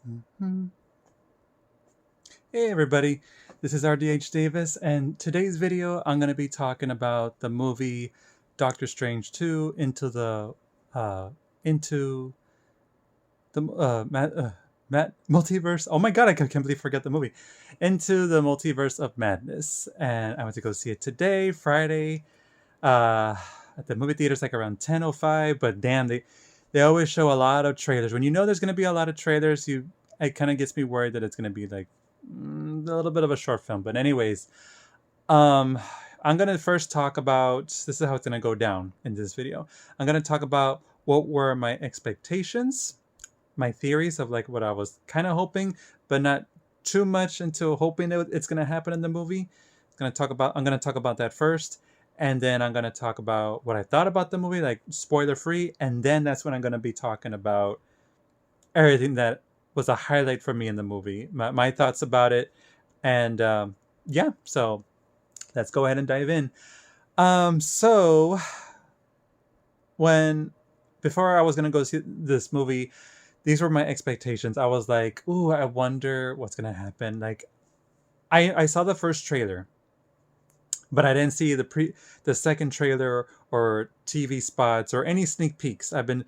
Mhm. Hey everybody, this is RDH Davis, and today's video I'm going to be talking about the movie Doctor Strange 2 uh into the multiverse. Oh my god, I can't believe I forget the movie. Into the Multiverse of Madness. And I went to go see it today, Friday, uh at the movie theaters like around 10:05, but damn, they always show a lot of trailers. When you know there's going to be a lot of trailers, it kind of gets me worried that it's going to be like a little bit of a short film. But anyways, um I'm going to first talk about, this is how it's going to go down in this video. I'm going to talk about what were my expectations, my theories of like what I was kind of hoping, but not too much into hoping it's going to happen in the movie. I'm going to talk about that first, and then I'm going to talk about what I thought about the movie, like spoiler free, and then that's when I'm going to be talking about everything that was a highlight for me in the movie, my thoughts about it, and yeah. So let's go ahead and dive in. So when before I was going to go see this movie, these were my expectations. I was like, ooh, I wonder what's gonna happen. Like, I saw the first trailer, but I didn't see the second trailer or TV spots or any sneak peeks. I've been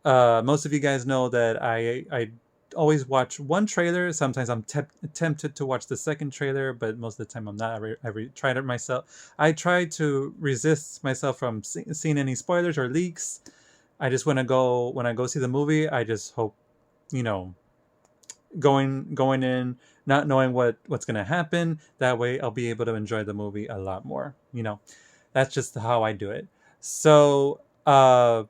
most of you guys know that I always watch one trailer. Sometimes I'm tempted to watch the second trailer, but most of the time I'm not. Tried it myself. I try to resist myself from seeing any spoilers or leaks. I just want to go when I go see the movie. I just hope, you know, going in not knowing what's going to happen. That way I'll be able to enjoy the movie a lot more. That's just how I do it. So from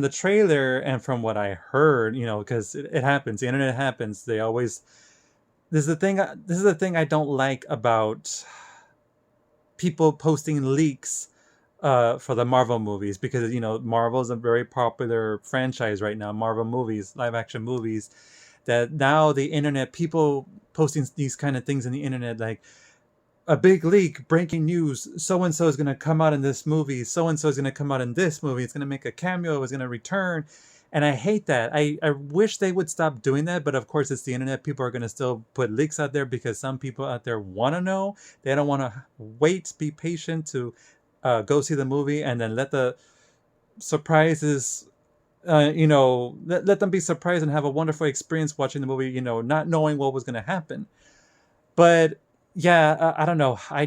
the trailer and from what I heard, because it happens, the internet happens, they always, this is the thing I don't like about people posting leaks for the Marvel movies, because Marvel's a very popular franchise right now. Marvel movies, live action movies, that now the internet, people posting these kind of things in the internet, like a big leak, breaking news, so and so is going to come out in this movie, so and so is going to come out in this movie, it's going to make a cameo, it's going to return. And I hate that. I wish they would stop doing that, but of course it's the internet. People are going to still put leaks out there because some people out there want to know. They don't want to wait, be patient to go see the movie and then let the surprises, let them be surprised and have a wonderful experience watching the movie, not knowing what was going to happen. But yeah, I don't know. I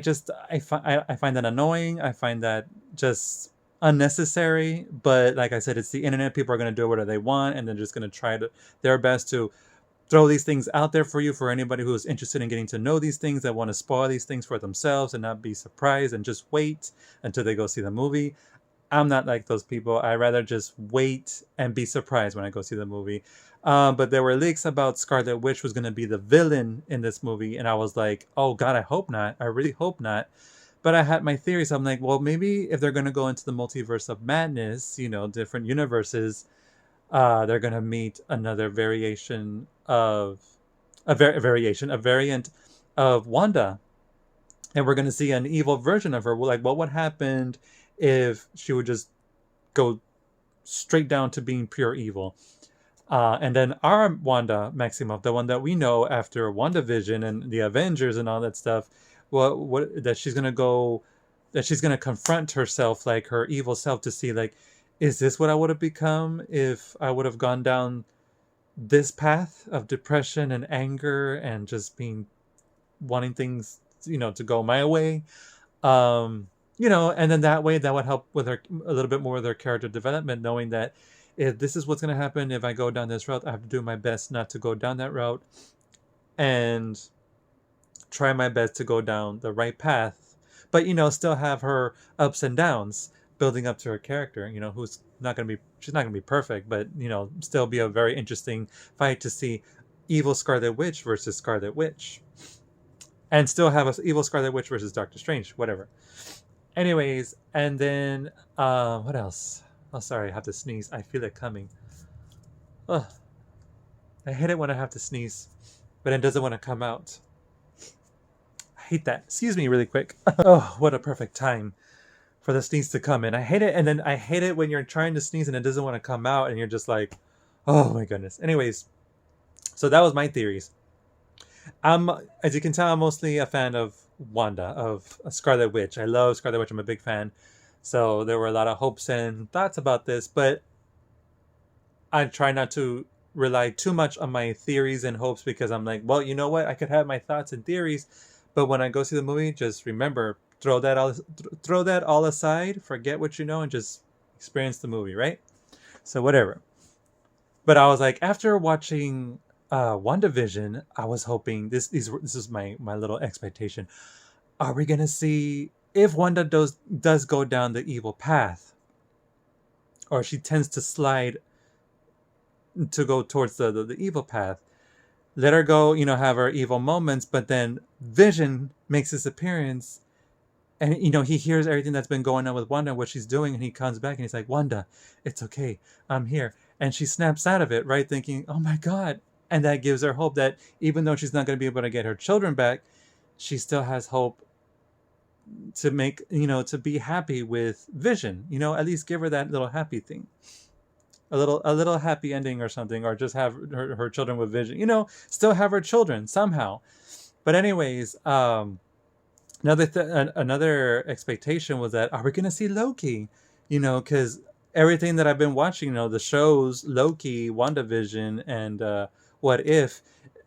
find that annoying. I find that just unnecessary. But like I said, it's the internet. People are going to do whatever they want, and they're just going to try their best to throw these things out there for you, for anybody who is interested in getting to know these things, that want to spoil these things for themselves and not be surprised and just wait until they go see the movie. I'm not like those people. I rather just wait and be surprised when I go see the movie. But there were leaks about Scarlet Witch was going to be the villain in this movie, and I was like, oh God, I hope not. I really hope not. But I had my theories. I'm like, well, maybe if they're going to go into the multiverse of madness, different universes, they're going to meet another variation of a variant of Wanda, and we're going to see an evil version of her. Like, what would happen if she would just go straight down to being pure evil? And then our Wanda Maximoff, the one that we know after WandaVision and the Avengers and all that stuff, what that she's gonna go, that she's gonna confront herself, like her evil self, to see, like, is this what I would have become if I would have gone down this path of depression and anger and just wanting things, to go my way. And then that way that would help with her a little bit more with her character development, knowing that if this is what's going to happen if I go down this route, I have to do my best not to go down that route and try my best to go down the right path, but still have her ups and downs building up to her character, who's not going to be, she's not going to be perfect, but still be a very interesting fight to see evil Scarlet Witch versus Scarlet Witch, and still have a evil Scarlet Witch versus Doctor Strange, whatever. Anyways, and then what else? Oh, sorry, I have to sneeze. I feel it coming. Ugh. I hate it when I have to sneeze, but it doesn't want to come out. I hate that. Excuse me really quick. Oh, what a perfect time for the sneeze to come in. I hate it, and then I hate it when you're trying to sneeze and it doesn't want to come out, and you're just like, Oh my goodness. Anyways, so that was my theories. I'm, as you can tell, I'm mostly a fan of Wanda, of Scarlet Witch. I love Scarlet Witch. I'm a big fan. So there were a lot of hopes and thoughts about this, but I try not to rely too much on my theories and hopes because I'm like, well, you know what? I could have my thoughts and theories, but when I go see the movie, just remember, throw that all aside, forget what you know, and just experience the movie, right? So whatever. But I was like, after watching WandaVision, I was hoping this is my little expectation. Are we gonna see if Wanda does go down the evil path, or she tends to slide to go towards the evil path? Let her go, have her evil moments, but then Vision makes his appearance, and he hears everything that's been going on with Wanda, what she's doing, and he comes back and he's like, Wanda, it's okay, I'm here. And she snaps out of it, right, thinking, oh my god. And that gives her hope that even though she's not going to be able to get her children back, she still has hope to make, to be happy with Vision, at least give her that little happy thing, a little happy ending or something, or just have her children with Vision, still have her children somehow. But anyways, another expectation was that, are we gonna see Loki? Because everything that I've been watching, the shows Loki, WandaVision, and What If,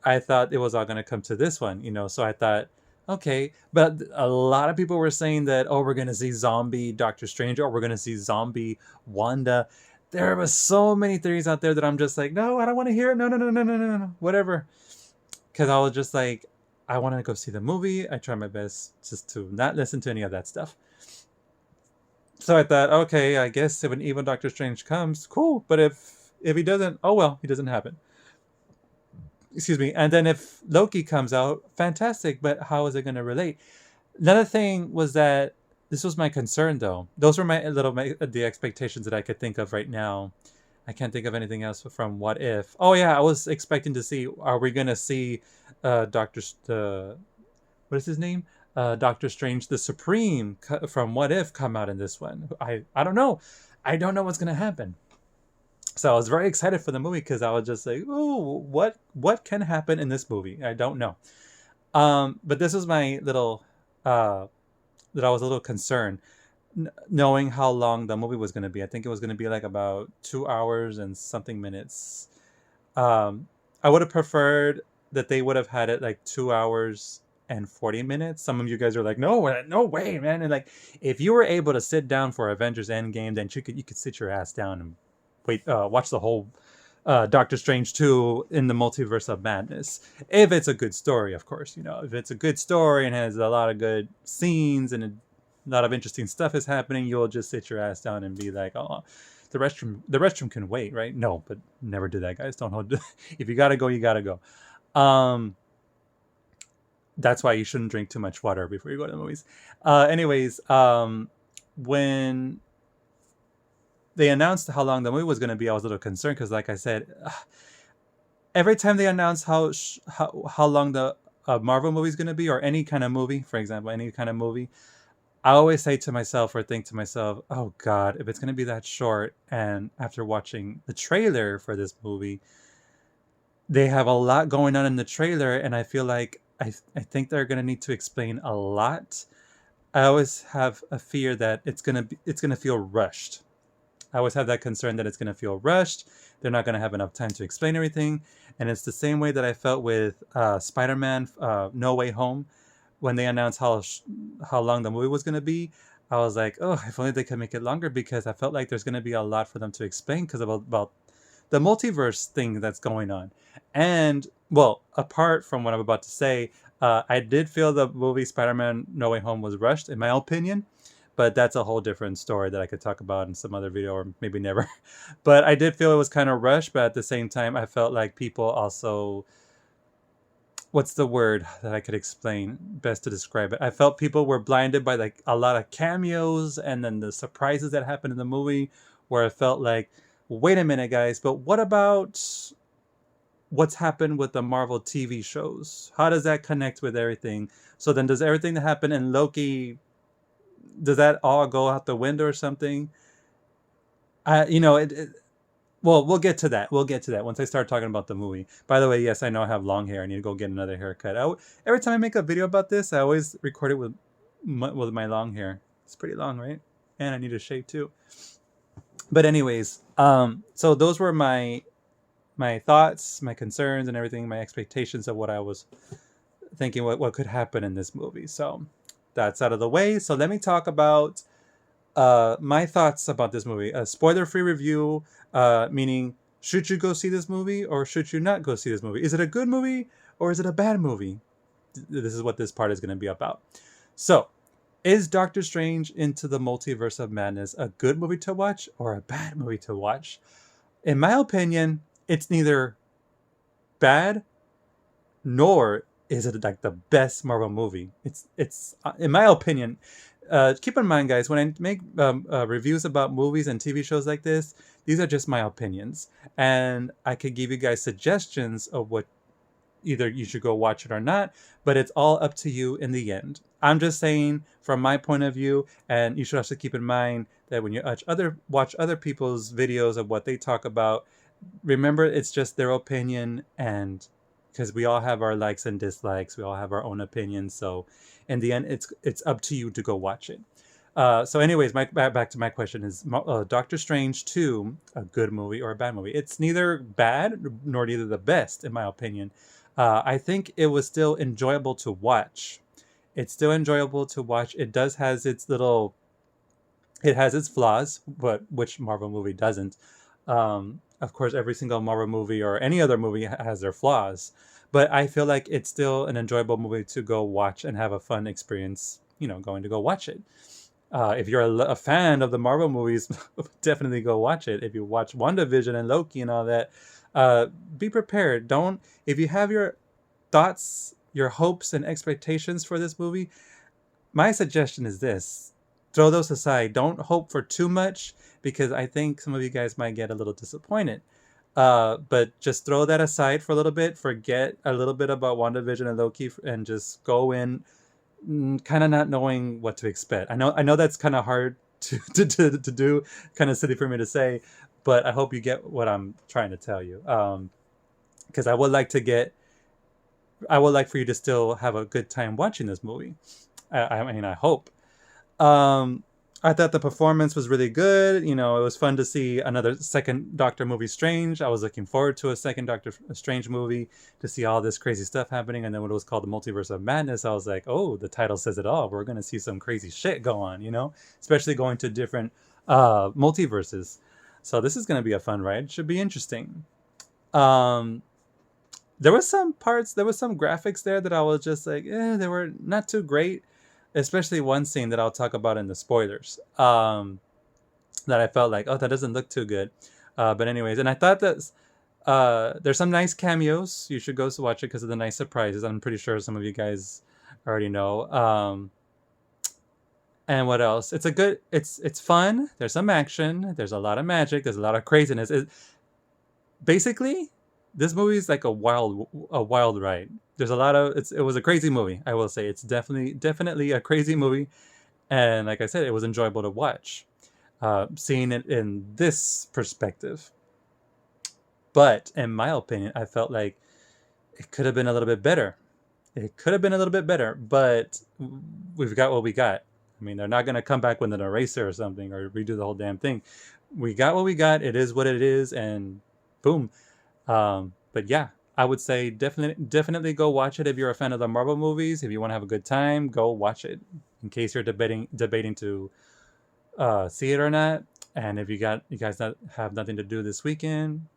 I thought it was all gonna come to this one. So I thought, okay, but a lot of people were saying that, oh, we're gonna see zombie Doctor Strange, or we're gonna see zombie Wanda. There was so many theories out there that I'm just like, no, I don't want to hear it. No, no, no, no, no, no, no, whatever. Because I was just like, I want to go see the movie. I try my best just to not listen to any of that stuff. So I thought, okay, I guess if an evil Doctor Strange comes, cool. But if he doesn't, oh well, he doesn't happen. Excuse me. And then if Loki comes out, fantastic. But how is it going to relate? Another thing was that this was my concern, though. Those were the expectations that I could think of right now. I can't think of anything else from What If. Oh yeah, I was expecting to see. Are we gonna see Doctor what is his name? Doctor Strange the Supreme from What If come out in this one? I don't know. I don't know what's gonna happen. So I was very excited for the movie because I was just like, ooh, what can happen in this movie? I don't know. But this was my little that I was a little concerned, knowing how long the movie was going to be. I think it was going to be like about 2 hours and something minutes. I would have preferred that they would have had it like 2 hours and 40 minutes. Some of you guys are like, no way, man. And like, if you were able to sit down for Avengers Endgame, then you could sit your ass down and watch the whole Doctor Strange 2 in the Multiverse of Madness. If it's a good story, of course. If it's a good story and has a lot of good scenes and a lot of interesting stuff is happening, you'll just sit your ass down and be like, oh, the restroom can wait, right? No, but never do that, guys. Don't hold. If you gotta go, you gotta go. That's why you shouldn't drink too much water before you go to the movies. Anyways, when they announced how long the movie was going to be, I was a little concerned because, like I said, every time they announce how long the Marvel movie is going to be, or any kind of movie, for example, any kind of movie, I always say to myself or think to myself, oh God, if it's going to be that short. And after watching the trailer for this movie, they have a lot going on in the trailer, and I feel like I think they're going to need to explain a lot. I always have a fear that it's going to feel rushed. I always have that concern that it's going to feel rushed. They're not going to have enough time to explain everything. And it's the same way that I felt with Spider-Man No Way Home. When they announced how long the movie was going to be, I was like, oh, if only they could make it longer, because I felt like there's going to be a lot for them to explain because about the multiverse thing that's going on. And, well, apart from what I'm about to say, I did feel the movie Spider-Man No Way Home was rushed, in my opinion. But that's a whole different story that I could talk about in some other video, or maybe never. But I did feel it was kind of rushed, but at the same time, I felt like people also... What's the word that I could explain best to describe it? I felt people were blinded by like a lot of cameos and then the surprises that happened in the movie, where I felt like, wait a minute, guys, but what about what's happened with the Marvel TV shows? How does that connect with everything? So then does everything that happened in Loki, does that all go out the window or something? It Well, we'll get to that. We'll get to that once I start talking about the movie. By the way, yes, I know I have long hair. I need to go get another haircut. Every time I make a video about this, I always record it with my long hair. It's pretty long, right? And I need to shave too. But anyways, so those were my thoughts, my concerns, and everything, my expectations of what I was thinking what could happen in this movie. So that's out of the way. So let me talk about my thoughts about this movie. A spoiler-free review, meaning should you go see this movie or should you not go see this movie? Is it a good movie or is it a bad movie? This is what this part is going to be about. So, is Doctor Strange Into the Multiverse of Madness a good movie to watch or a bad movie to watch? In my opinion, it's neither bad nor is it like the best Marvel movie. It's in my opinion. Keep in mind, guys, when I make reviews about movies and TV shows like this, these are just my opinions, and I could give you guys suggestions of what either you should go watch it or not, but it's all up to you in the end. I'm just saying from my point of view, and you should also keep in mind that when you watch other people's videos of what they talk about, remember it's just their opinion, and because we all have our likes and dislikes, we all have our own opinions. So in the end, it's up to you to go watch it. So anyways, back to my question is Doctor Strange 2 a good movie or a bad movie? It's neither bad nor neither the best, in my opinion. I think it was still enjoyable to watch. It's still enjoyable to watch. It has its flaws, but which Marvel movie doesn't? Of course, every single Marvel movie or any other movie has their flaws, but I feel like it's still an enjoyable movie to go watch and have a fun experience, going to go watch it. If you're a fan of the Marvel movies, definitely go watch it. If you watch WandaVision and Loki and all that, be prepared. If you have your thoughts, your hopes and expectations for this movie, my suggestion is this: throw those aside. Don't hope for too much, because I think some of you guys might get a little disappointed. But just throw that aside for a little bit. Forget a little bit about WandaVision and Loki, and just go in kind of not knowing what to expect. I know that's kind of hard to do, kind of silly for me to say, but I hope you get what I'm trying to tell you. Because I would like for you to still have a good time watching this movie. I mean, I hope. I thought the performance was really good. It was fun to see another second Doctor movie Strange. I was looking forward to a second Doctor Strange movie to see all this crazy stuff happening. And then when it was called the Multiverse of Madness, I was like, oh, the title says it all. We're going to see some crazy shit go on, especially going to different multiverses. So this is going to be a fun ride. Should be interesting. There was some graphics there that I was just like, they were not too great. Especially one scene that I'll talk about in the spoilers, that I felt like, oh, that doesn't look too good. But anyways, and I thought that there's some nice cameos. You should go watch it because of the nice surprises. I'm pretty sure some of you guys already know. And what else? It's fun. There's some action. There's a lot of magic. There's a lot of craziness. Basically, this movie is like a wild ride. There's a lot of it was a crazy movie. I will say it's definitely a crazy movie, and like I said, it was enjoyable to watch, seeing it in this perspective. But in my opinion, I felt like it could have been a little bit better. But we've got what we got. I mean, they're not going to come back with an eraser or something or redo the whole damn thing. We got what we got. It is what it is, and boom. But yeah, I would say definitely go watch it if you're a fan of the Marvel movies. If you want to have a good time, go watch it. In case you're debating to see it or not, and if you guys have nothing to do this weekend,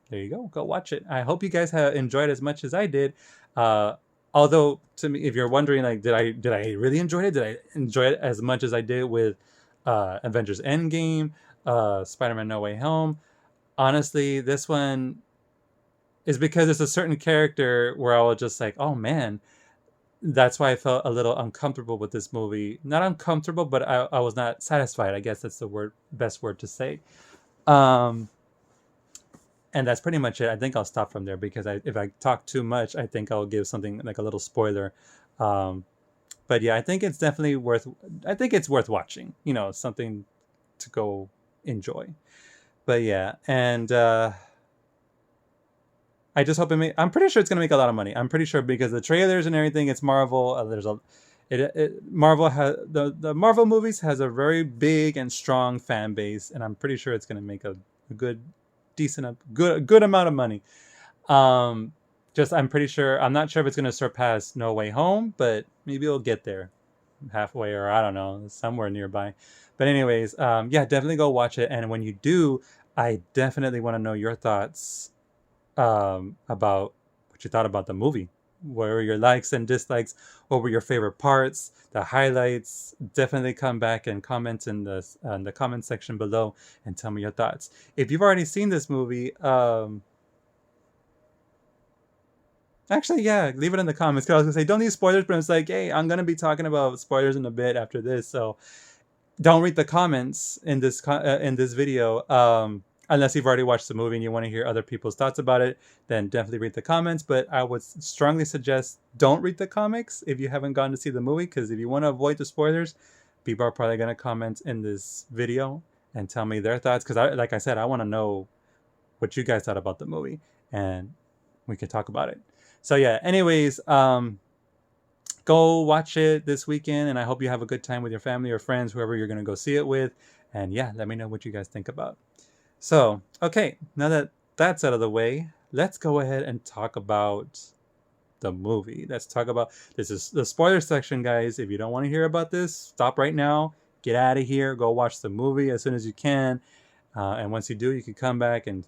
there you go watch it. I hope you guys have enjoyed as much as I did. Although to me, if you're wondering, like, did I really enjoy it? Did I enjoy it as much as I did with Avengers Endgame, Spider-Man No Way Home? Honestly, this one is because it's a certain character where I was just like, oh man, that's why I felt a little uncomfortable with this movie. Not uncomfortable, but I was not satisfied. I guess that's the best word to say. And that's pretty much it. I think I'll stop from there because if I talk too much, I think I'll give something like a little spoiler. But yeah, I think it's worth watching. Something to go enjoy. But yeah, and I just hope I'm pretty sure it's gonna make a lot of money. I'm pretty sure because the trailers and everything. It's Marvel. There's a Marvel has the Marvel movies has a very big and strong fan base, and I'm pretty sure it's gonna make a good, decent, good amount of money. Um, just I'm pretty sure. I'm not sure if it's gonna surpass No Way Home, but maybe it'll get there halfway, or I don't know, somewhere nearby. But anyways, yeah, definitely go watch it. And when you do, I definitely want to know your thoughts about what you thought about the movie. What were your likes and dislikes? What were your favorite parts? The highlights? Definitely come back and comment in the comment section below and tell me your thoughts. If you've already seen this movie, actually, yeah, leave it in the comments. Cause I was gonna say don't need spoilers, but it's like, hey, I'm gonna be talking about spoilers in a bit after this, so don't read the comments in this video. Unless you've already watched the movie and you want to hear other people's thoughts about it, then definitely read the comments. But I would strongly suggest don't read the comics if you haven't gone to see the movie, because if you want to avoid the spoilers, people are probably going to comment in this video and tell me their thoughts. Because like I said, I want to know what you guys thought about the movie, and we can talk about it. So yeah, anyways, go watch it this weekend, and I hope you have a good time with your family or friends, whoever you're going to go see it with. And yeah, let me know what you guys think about. So, okay, now that that's out of the way, let's go ahead and talk about the movie. Let's talk about, this is the spoiler section, guys. If you don't want to hear about this, stop right now, get out of here, go watch the movie as soon as you can. And once you do, you can come back and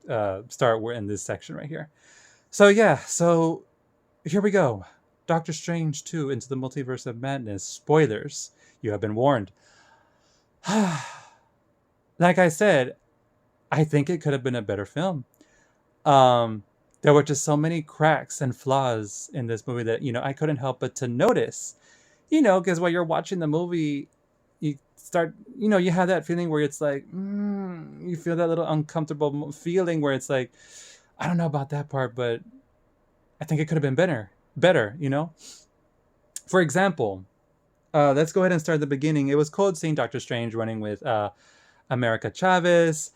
we're in this section right here. So yeah, so here we go. Doctor Strange 2 Into the Multiverse of Madness. Spoilers. You have been warned. Like I said, I think it could have been a better film. There were just so many cracks and flaws in this movie that, I couldn't help but to notice. Because while you're watching the movie, you start, you have that feeling where it's like, you feel that little uncomfortable feeling where it's like, I don't know about that part, but I think it could have been better. For example, let's go ahead and start at the beginning. It was cool seeing Doctor Strange running with America Chavez.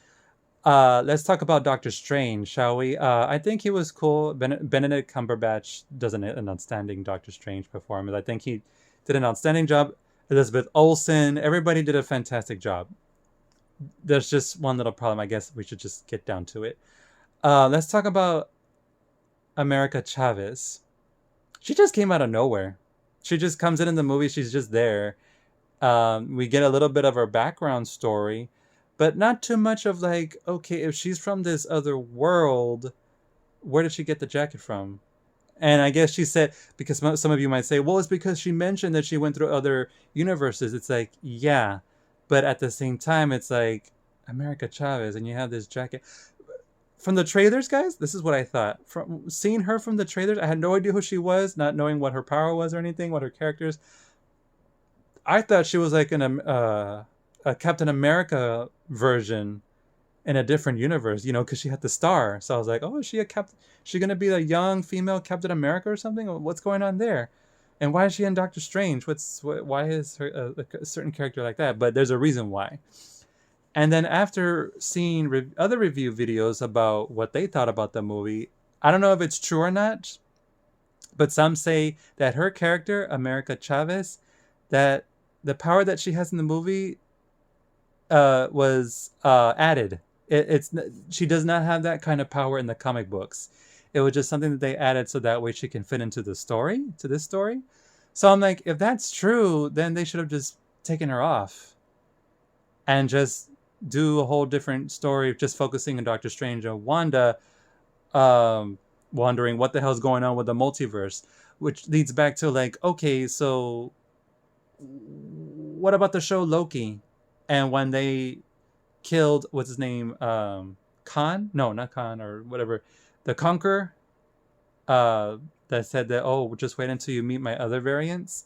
Let's talk about Doctor Strange, shall we? I think he was cool. Benedict Cumberbatch does an outstanding Doctor Strange performance. I think he did an outstanding job. Elizabeth Olsen, everybody did a fantastic job. There's just one little problem. I guess we should just get down to it. Let's talk about America Chavez. She just came out of nowhere. She just comes in the movie. She's just there. We get a little bit of her background story, but not too much of like, okay, if she's from this other world, where did she get the jacket from? And I guess she said, because some of you might say, well, it's because she mentioned that she went through other universes. It's like, yeah, but at the same time, it's like America Chavez, and you have this jacket. From the trailers, guys, this is what I thought. From seeing her from the trailers, I had no idea who she was, not knowing what her power was or anything, what her characters. I thought she was like a Captain America version in a different universe, because she had the star. So I was like, oh, is she she gonna be a young female Captain America or something? What's going on there? And why is she in Doctor Strange? Why is her a certain character like that? But there's a reason why. And then after seeing other review videos about what they thought about the movie, I don't know if it's true or not, but some say that her character, America Chavez, that the power that she has in the movie was added. She does not have that kind of power in the comic books. It was just something that they added so that way she can fit into this story. So I'm like, if that's true, then they should have just taken her off and just do a whole different story, just focusing on Doctor Strange and Wanda, wondering what the hell's going on with the multiverse, which leads back to like, okay, so what about the show Loki? And when they killed, what's his name, Khan? No, not Khan, or whatever, the Conqueror, that said that, oh, just wait until you meet my other variants.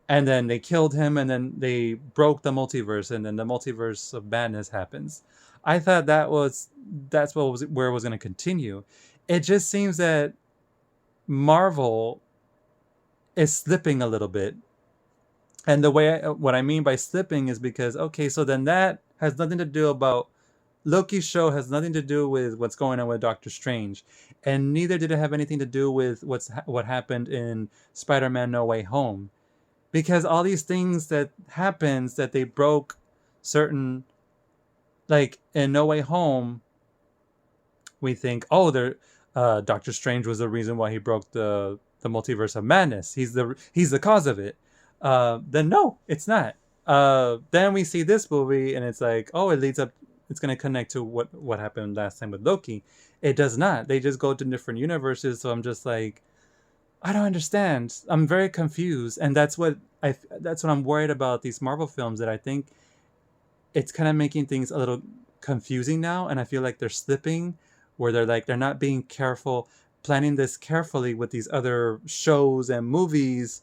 And then they killed him, and then they broke the multiverse, and then the multiverse of madness happens. I thought that's where it was going to continue. It just seems that Marvel is slipping a little bit. And what I mean by slipping is because, okay, so then that has nothing to do about Loki's show has nothing to do with what's going on with Doctor Strange, and neither did it have anything to do with what happened in Spider-Man: No Way Home, because all these things that happens that they broke certain, like in No Way Home, we think, oh, there, Doctor Strange was the reason why he broke the multiverse of madness. He's the cause of it. Then no, it's not. Then we see this movie, and it's like, oh, it leads up. It's gonna connect to what happened last time with Loki. It does not. They just go to different universes. So I'm just like, I don't understand. I'm very confused, and that's what I'm worried about these Marvel films. That I think it's kind of making things a little confusing now, and I feel like they're slipping, where they're not being careful, planning this carefully with these other shows and movies,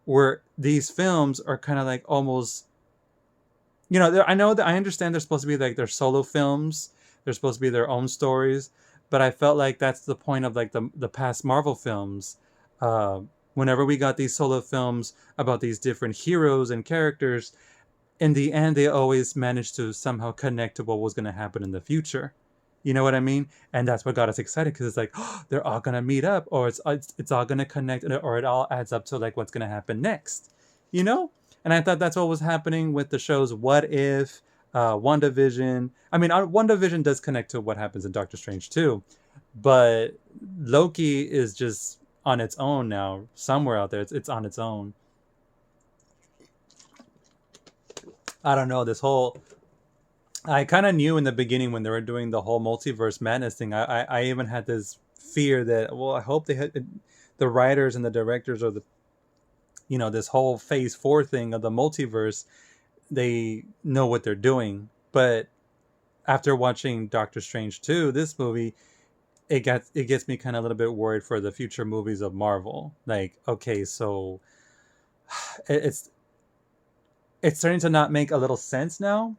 where these films are kind of like almost, I know that I understand they're supposed to be like their solo films, they're supposed to be their own stories, but I felt like that's the point of like the past Marvel films. Uh, Whenever we got these solo films about these different heroes and characters, in the end, they always managed to somehow connect to what was going to happen in the future. You know what I mean? And that's what got us excited, because it's like, oh, they're all going to meet up, or it's all going to connect, or it all adds up to like what's going to happen next. You know? And I thought that's what was happening with the shows What If, WandaVision. I mean, WandaVision does connect to what happens in Doctor Strange too, but Loki is just on its own now. Somewhere out there, it's on its own. I don't know, this whole, I kind of knew in the beginning when they were doing the whole multiverse madness thing. I even had this fear that, well, I hope they had the writers and the directors, or the, this whole phase 4 thing of the multiverse, they know what they're doing. But after watching Doctor Strange 2, this movie, it gets me kind of a little bit worried for the future movies of Marvel. Like, okay, so it's starting to not make a little sense now,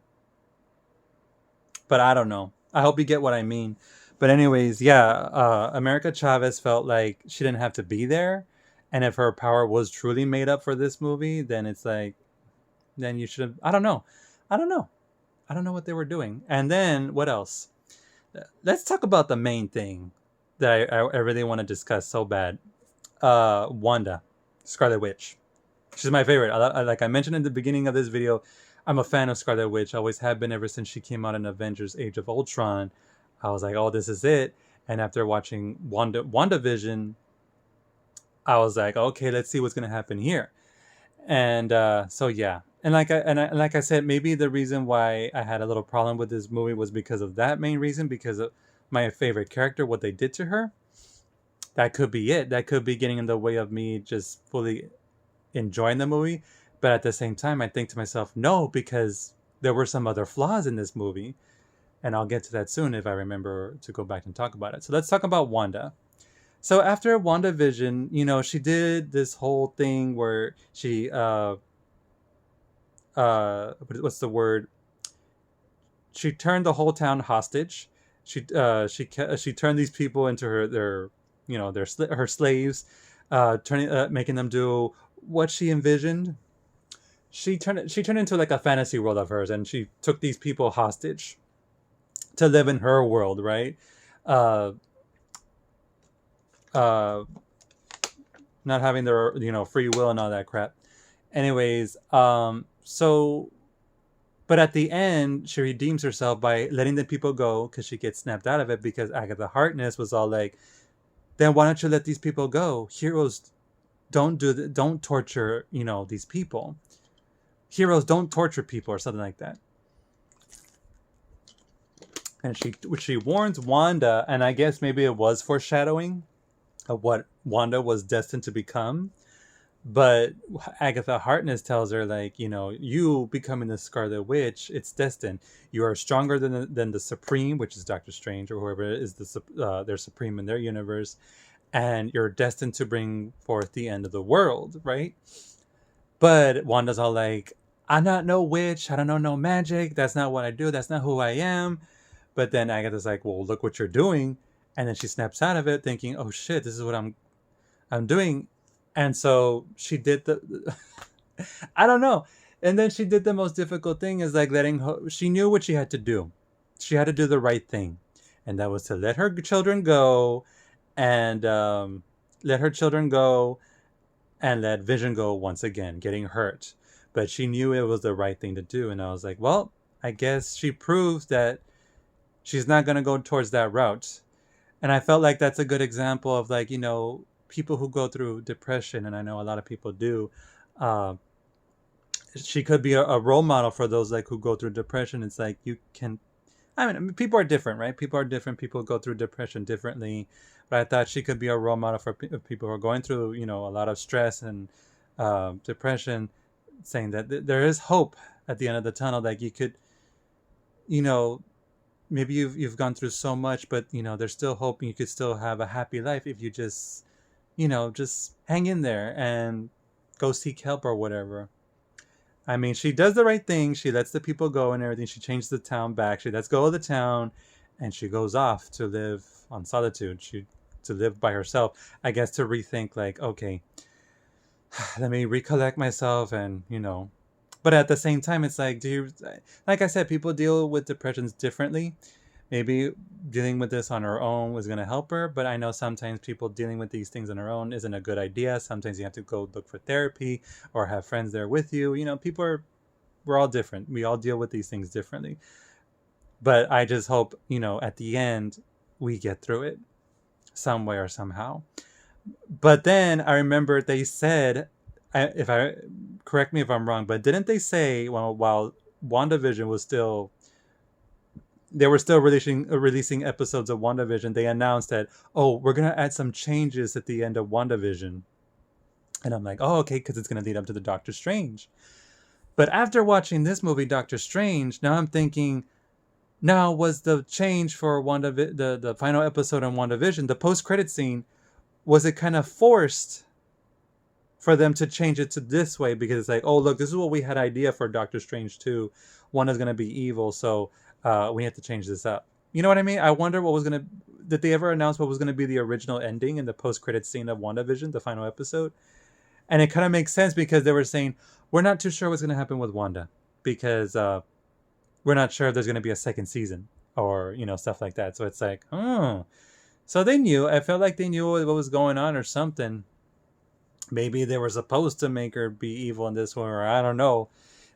but I don't know. I hope you get what I mean. But anyways, yeah, America Chavez felt like she didn't have to be there, and if her power was truly made up for this movie, then it's like, then you should have. I don't know. I don't know. I don't know what they were doing. And then what else? Let's talk about the main thing that I really want to discuss so bad. Wanda, Scarlet Witch. She's my favorite. Like I mentioned in the beginning of this video, I'm a fan of Scarlet Witch. I always have been ever since she came out in Avengers Age of Ultron. I was like, oh, this is it. And after watching WandaVision, I was like, okay, let's see what's going to happen here. And so, yeah. And like I said, maybe the reason why I had a little problem with this movie was because of that main reason, because of my favorite character, what they did to her. That could be it. That could be getting in the way of me just fully enjoying the movie. But at the same time, I think to myself, no, because there were some other flaws in this movie. And I'll get to that soon if I remember to go back and talk about it. So let's talk about Wanda. So after WandaVision, she did this whole thing where she, what's the word? She turned the whole town hostage. She turned these people into her slaves, making them do what she envisioned. She turned into like a fantasy world of hers, and she took these people hostage to live in her world, right? Uh, uh, Not having their free will and all that crap. Anyways, so, but at the end, she redeems herself by letting the people go, because she gets snapped out of it, because Agatha Harkness was all like, then why don't you let these people go? Heroes don't torture these people. Heroes don't torture people, or something like that. And she warns Wanda, and I guess maybe it was foreshadowing of what Wanda was destined to become. But Agatha Harkness tells her, like, you becoming the Scarlet Witch, it's destined. You are stronger than the Supreme, which is Doctor Strange, or whoever is their Supreme in their universe, and you're destined to bring forth the end of the world, right? But Wanda's all like, I'm not no witch. I don't know no magic. That's not what I do. That's not who I am. But then Agatha's like, well, look what you're doing. And then she snaps out of it thinking, oh shit, this is what I'm doing. And so she did I don't know. And then she did the most difficult thing, is like she knew what she had to do. She had to do the right thing, and that was to let her children go, and let her children go, and let Vision go once again, getting hurt. But she knew it was the right thing to do, and I was like, well, I guess she proved that she's not going to go towards that route. And I felt like that's a good example of, like, people who go through depression, and I know a lot of people do. uh, she could be a role model for those, like, who go through depression. It's like, you can, I mean, people are different, right? People are different. People go through depression differently. But I thought she could be a role model for people who are going through, a lot of stress and depression, saying that there is hope at the end of the tunnel. Like, you could, you know, maybe you've gone through so much, but there's still hope, and you could still have a happy life if you just hang in there and go seek help or whatever. I mean, she does the right thing. She lets the people go and everything. She changes the town back. She lets go of the town, and she goes off to live on solitude. To live by herself, I guess, to rethink, like, okay, let me recollect myself, and But at the same time, it's like, like I said, people deal with depressions differently. Maybe dealing with this on her own was going to help her, but I know sometimes people dealing with these things on their own isn't a good idea. Sometimes you have to go look for therapy or have friends there with you. We're all different. We all deal with these things differently. But I just hope, at the end, we get through it some way or somehow. But then I remember they said, if I correct me if I'm wrong, but didn't they say, while WandaVision was still, they were still releasing episodes of WandaVision, they announced that, oh, we're gonna add some changes at the end of WandaVision, and I'm like, oh, okay, because it's gonna lead up to the Doctor Strange. But after watching this movie, Doctor Strange, now I'm thinking, now was the change for the final episode on WandaVision, the post-credit scene, was it kind of forced for them to change it to this way? Because it's like, oh, look, this is what we had idea for Doctor Strange 2. One is going to be evil, so we have to change this up. You know what I mean? I wonder what was going to... Did they ever announce what was going to be the original ending in the post-credit scene of WandaVision, the final episode? And it kind of makes sense, because they were saying, we're not too sure what's going to happen with Wanda, because we're not sure if there's going to be a second season, or, stuff like that. So it's like, oh... So they knew. I felt like they knew what was going on or something. Maybe they were supposed to make her be evil in this one, or I don't know.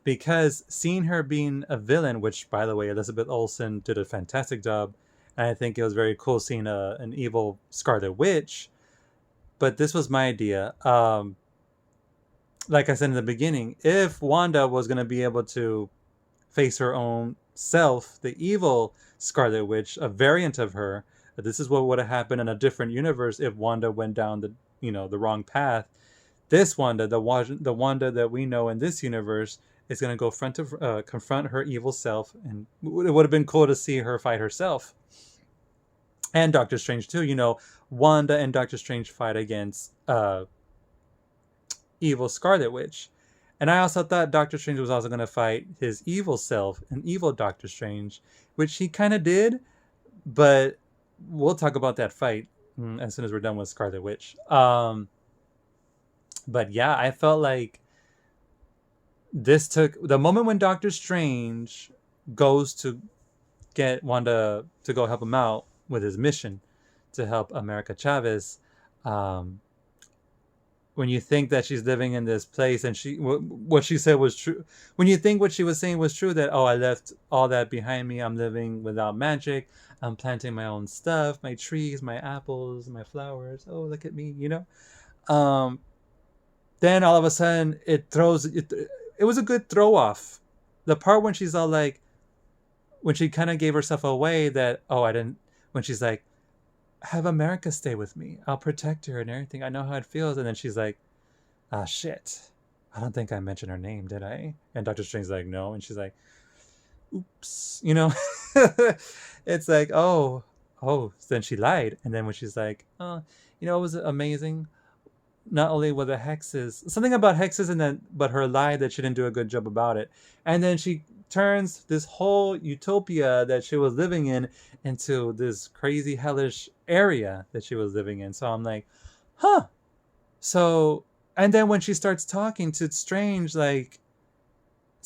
Because seeing her being a villain, which, by the way, Elizabeth Olsen did a fantastic job. And I think it was very cool seeing an evil Scarlet Witch. But this was my idea. Like I said in the beginning, if Wanda was going to be able to face her own self, the evil Scarlet Witch, a variant of her, this is what would have happened in a different universe if Wanda went down the wrong path. This Wanda, the Wanda that we know in this universe, is going to go confront her evil self, and it would have been cool to see her fight herself. And Doctor Strange too. Wanda and Doctor Strange fight against evil Scarlet Witch. And I also thought Doctor Strange was also going to fight his evil self, an evil Doctor Strange, which he kind of did, but we'll talk about that fight as soon as we're done with Scarlet Witch. But yeah, I felt like this took the moment when Doctor Strange goes to get Wanda to go help him out with his mission to help America Chavez. When you think that she's living in this place, and what she said was true, when you think what she was saying was true, that, oh, I left all that behind me, I'm living without magic, I'm planting my own stuff, my trees, my apples, my flowers, oh, look at me, then all of a sudden it was a good throw off. The part when she's all like, when she kind of gave herself away, that, oh, I didn't, when she's like, have America stay with me, I'll protect her and everything, I know how it feels, and then she's like, ah, shit, I don't think I mentioned her name, did I? And Doctor Strange's like, no, and she's like, oops, it's like, oh, then she lied. And then when she's like, oh, it was amazing, not only were the hexes, something about hexes, and then, but her lie that she didn't do a good job about it, and then she turns this whole utopia that she was living in into this crazy hellish area that she was living in. So I'm like, huh. So, and then when she starts talking to Strange, like,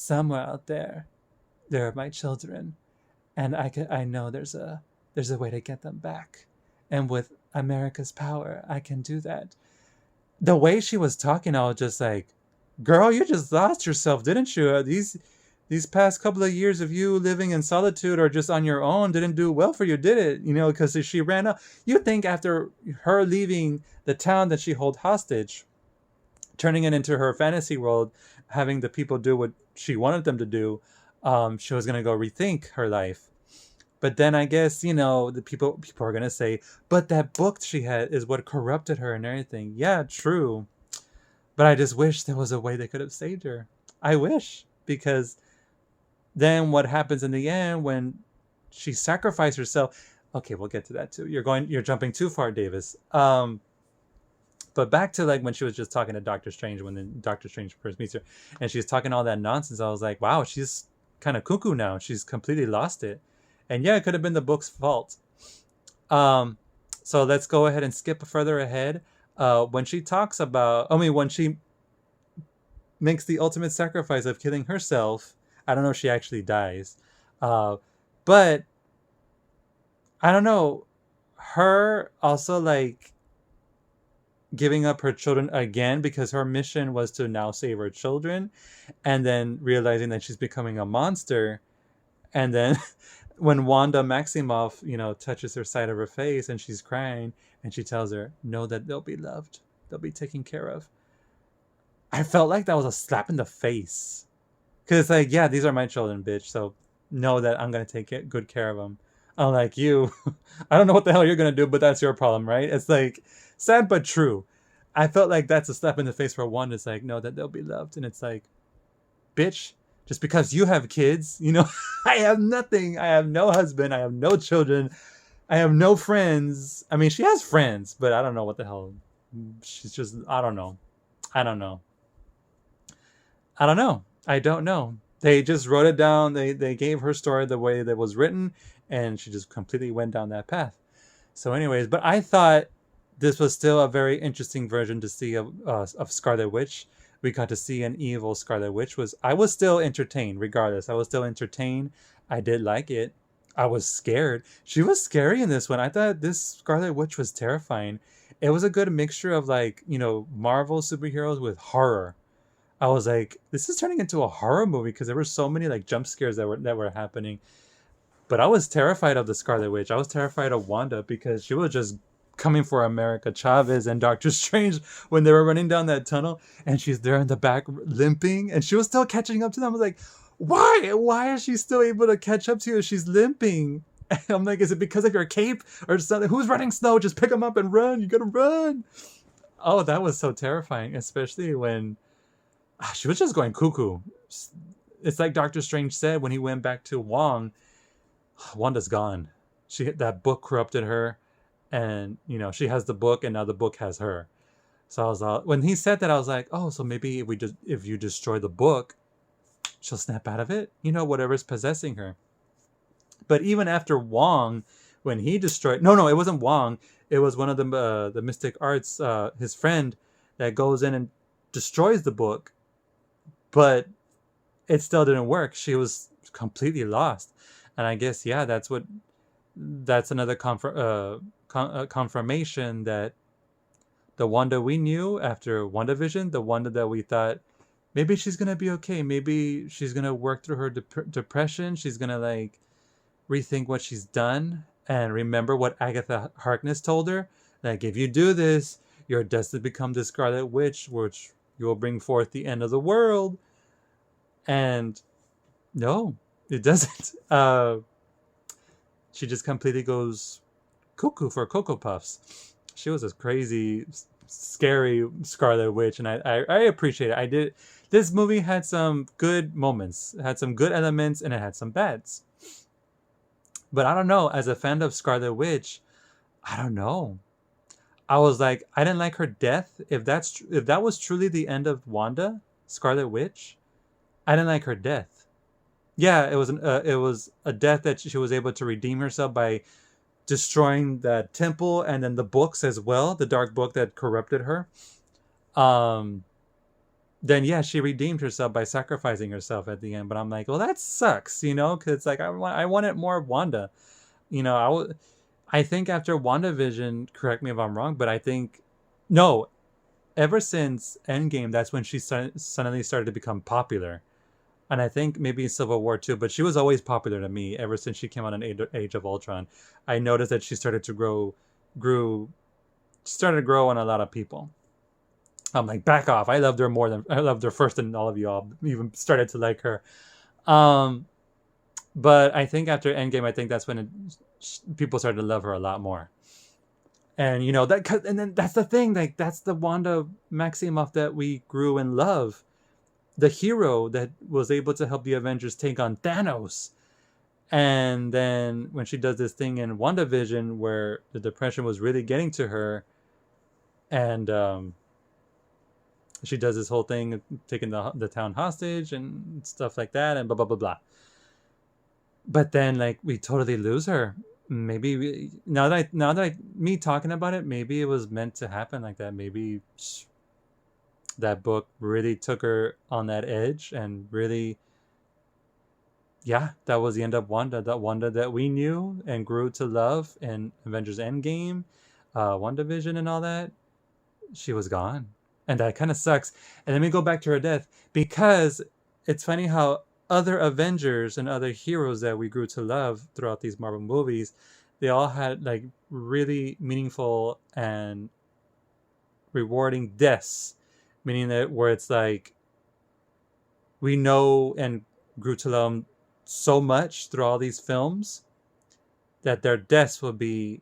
somewhere out there, there are my children, and I know there's a way to get them back, and with America's power, I can do that. The way she was talking, I was just like, girl, you just lost yourself, didn't you? These past couple of years of you living in solitude or just on your own didn't do well for you, did it? You know, because she ran up. You think after her leaving the town that she held hostage, turning it into her fantasy world, having the people do what she wanted them to do, she was gonna go rethink her life. But then I guess, you know, the people are gonna say, but that book she had is what corrupted her and everything. Yeah, true. But I just wish there was a way they could have saved her. I wish, because then what happens in the end when she sacrificed herself? Okay, we'll get to that too. You're jumping too far, Davis. But back to like when she was just talking to Doctor Strange, when the Doctor Strange first meets her, and she's talking all that nonsense. I was like, wow, she's kind of cuckoo now. She's completely lost it. And yeah, it could have been the book's fault. Um, so let's go ahead and skip further ahead. When she talks about, I mean, when she makes the ultimate sacrifice of killing herself, I don't know if she actually dies, uh, but I don't know. Her also like giving up her children again because her mission was to now save her children, and then realizing that she's becoming a monster, and then when Wanda Maximoff, you know, touches her side of her face and she's crying, and she tells her, know that they'll be loved, they'll be taken care of. I felt like that was a slap in the face. Because it's like, yeah, these are my children, bitch. So know that I'm going to take good care of them. Unlike you, I don't know what the hell you're going to do, but that's your problem, right? It's like sad but true. I felt like that's a slap in the face for one. It's like, know that they'll be loved. And it's like, bitch, just because you have kids, you know, I have nothing. I have no husband. I have no children. I have no friends. I mean, she has friends, but I don't know what the hell. She's just, I don't know. I don't know. I don't know. I don't know. They just wrote it down. They gave her story the way that was written, and she just completely went down that path. So, anyways, but I thought this was still a very interesting version to see of Scarlet Witch. We got to see an evil Scarlet Witch. I was still entertained, regardless. I was still entertained. I did like it. I was scared. She was scary in this one. I thought this Scarlet Witch was terrifying. It was a good mixture of like, you know, Marvel superheroes with horror. I was like, this is turning into a horror movie because there were so many like jump scares that were happening. But I was terrified of the Scarlet Witch. I was terrified of Wanda because she was just coming for America Chavez and Doctor Strange when they were running down that tunnel, and she's there in the back limping, and she was still catching up to them. I was like, why? Why is she still able to catch up to you? She's limping. And I'm like, is it because of your cape or something? Who's running slow? Just pick them up and run. You gotta run. Oh, that was so terrifying, especially when she was just going cuckoo. It's like Doctor Strange said when he went back to Wong. Wanda's gone. That book corrupted her, and you know she has the book, and now the book has her. So I was when he said that, I was like, oh, so maybe if you destroy the book, she'll snap out of it. You know, whatever's possessing her. But even after Wong, when he destroyed, no, it wasn't Wong. It was one of the Mystic Arts, his friend, that goes in and destroys the book, but it still didn't work. She was completely lost. And I guess, yeah, that's another confirmation that the Wanda we knew after WandaVision, the Wanda that we thought maybe she's gonna be okay, maybe she's gonna work through her depression, she's gonna like rethink what she's done and remember what Agatha Harkness told her, like if you do this, you're destined to become the Scarlet Witch, which you will bring forth the end of the world. And no, it doesn't. She just completely goes cuckoo for Cocoa Puffs. She was a crazy, scary Scarlet Witch, and I appreciate it. I did. This movie had some good moments, it had some good elements, and it had some bads. But I don't know. As a fan of Scarlet Witch, I don't know. I was like, I didn't like her death. If that was truly the end of Wanda, Scarlet Witch, I didn't like her death. Yeah, it was a death that she was able to redeem herself by destroying that temple and then the books as well, the dark book that corrupted her. Um, then yeah, she redeemed herself by sacrificing herself at the end. But I'm like, well, that sucks, you know, because like I wanted more of Wanda. You know, I think after WandaVision, correct me if I'm wrong, but I think no, ever since Endgame, that's when she suddenly started to become popular. And I think maybe Civil War too, but she was always popular to me ever since she came out in Age of Ultron. I noticed that she started to grew, started to grow on a lot of people. I'm like, back off. I loved her first than all of you all even started to like her. Um, but I think after Endgame, I think that's when people started to love her a lot more. And you know and then that's the thing, like that's the Wanda Maximoff that we grew in love, the hero that was able to help the Avengers take on Thanos. And then when she does this thing in WandaVision where the depression was really getting to her, and she does this whole thing taking the town hostage and stuff like that, and blah blah blah blah. But then like we totally lose her. Maybe me talking about it, maybe it was meant to happen like that. Maybe that book really took her on that edge and really, yeah, that was the end of Wanda. That Wanda that we knew and grew to love in Avengers Endgame, WandaVision and all that, she was gone. And that kind of sucks. And let me go back to her death, because it's funny how other Avengers and other heroes that we grew to love throughout these Marvel movies, they all had like really meaningful and rewarding deaths, meaning that where it's like we know and grew to love them so much through all these films that their deaths will be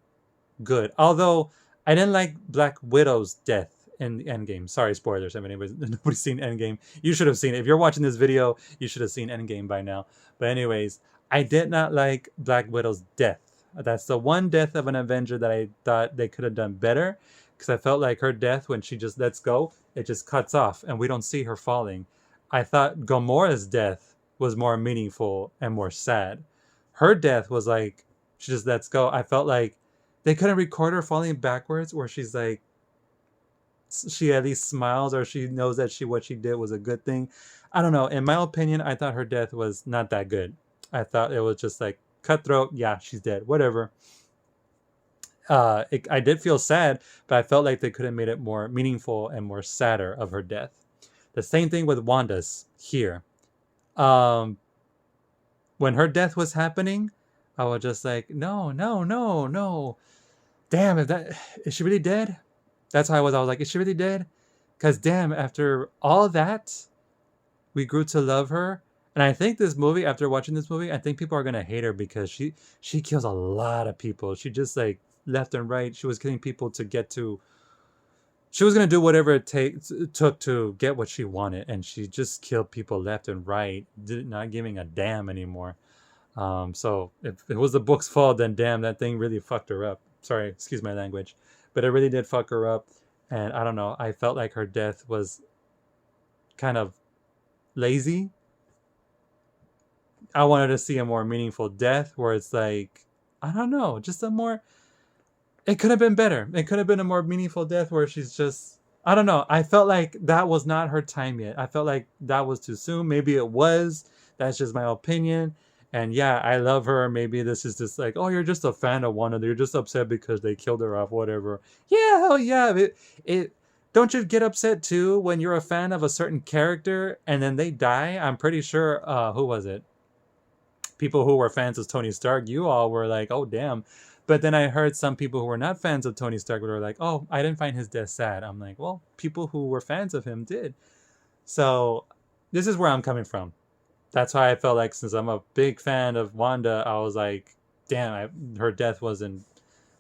good. Although I didn't like Black Widow's death in Endgame. Sorry, spoilers. I mean, nobody's seen Endgame. You should have seen it. If you're watching this video, you should have seen Endgame by now. But anyways, I did not like Black Widow's death. That's the one death of an Avenger that I thought they could have done better, because I felt like her death, when she just lets go, it just cuts off and we don't see her falling. I thought Gamora's death was more meaningful and more sad. Her death was like, she just lets go. I felt like they couldn't record her falling backwards where she's like, she at least smiles, or she knows that what she did was a good thing. I don't know. In my opinion, I thought her death was not that good. I thought it was just like cutthroat. Yeah, she's dead. Whatever. I did feel sad, but I felt like they could have made it more meaningful and more sadder of her death. The same thing with Wanda's here. Um, when her death was happening, I was just like, no, no, no, no. Damn, is she really dead? That's how I was. I was like, is she really dead? Because damn, after all that, we grew to love her. And I think this movie, after watching this movie, I think people are gonna hate her because she kills a lot of people. She just like left and right. She was killing people to get to. She was gonna do whatever it took to get what she wanted, and she just killed people left and right, not giving a damn anymore. So if it was the book's fault, then damn, that thing really fucked her up. Sorry, excuse my language, but it really did fuck her up. And I don't know. I felt like her death was kind of lazy. I wanted to see a more meaningful death where it's like, I don't know, just a more. It could have been better. It could have been a more meaningful death where she's just. I don't know. I felt like that was not her time yet. I felt like that was too soon. Maybe it was. That's just my opinion. And yeah, I love her. Maybe this is just like, oh, you're just a fan of one, and you're just upset because they killed her off, whatever. Yeah, hell yeah. It don't you get upset too when you're a fan of a certain character and then they die? I'm pretty sure. Who was it? People who were fans of Tony Stark, you all were like, oh damn. But then I heard some people who were not fans of Tony Stark were like, oh, I didn't find his death sad. I'm like, well, people who were fans of him did. So this is where I'm coming from. That's why I felt like, since I'm a big fan of Wanda, I was like, damn, her death wasn't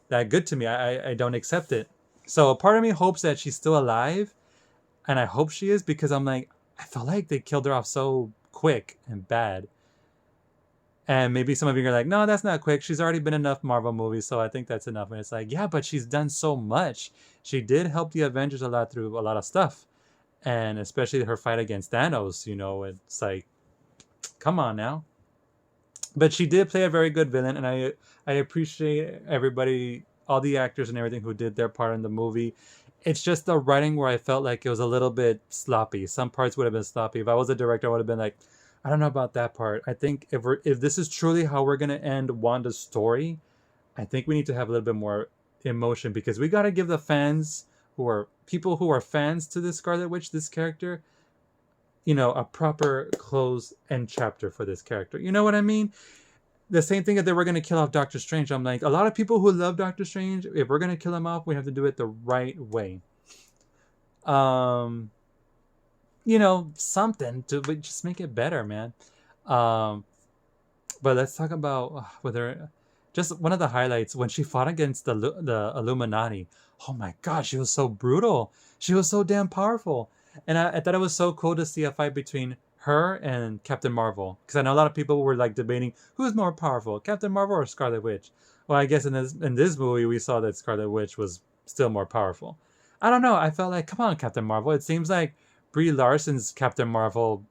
that good to me. I don't accept it. So a part of me hopes that she's still alive, and I hope she is, because I'm like, I felt like they killed her off so quick and bad. And maybe some of you are like, no, that's not quick. She's already been in enough Marvel movies, so I think that's enough. And it's like, yeah, but she's done so much. She did help the Avengers a lot through a lot of stuff. And especially her fight against Thanos, it's like, come on now. But she did play a very good villain, and I appreciate everybody, all the actors and everything who did their part in the movie. It's just the writing where I felt like it was a little bit sloppy. Some parts would have been sloppy. If I was a director, I would have been like, I don't know about that part. I think if this is truly how we're gonna end Wanda's story, I think we need to have a little bit more emotion, because we got to give the fans, who are people who are fans to this Scarlet Witch, this character, a proper close end chapter for this character. You know what I mean? The same thing, if they were going to kill off Doctor Strange, I'm like, a lot of people who love Doctor Strange, if we're going to kill him off, we have to do it the right way. Um, something to just make it better, man. Um, but let's talk about whether just one of the highlights when she fought against the Illuminati. Oh my god, she was so brutal. She was so damn powerful, and I thought it was so cool to see a fight between her and Captain Marvel, because I know a lot of people were like debating who's more powerful, Captain Marvel or Scarlet Witch. Well, I guess in this movie we saw that Scarlet Witch was still more powerful. I don't know. I felt like, come on, Captain Marvel. It seems like Brie Larson's Captain Marvel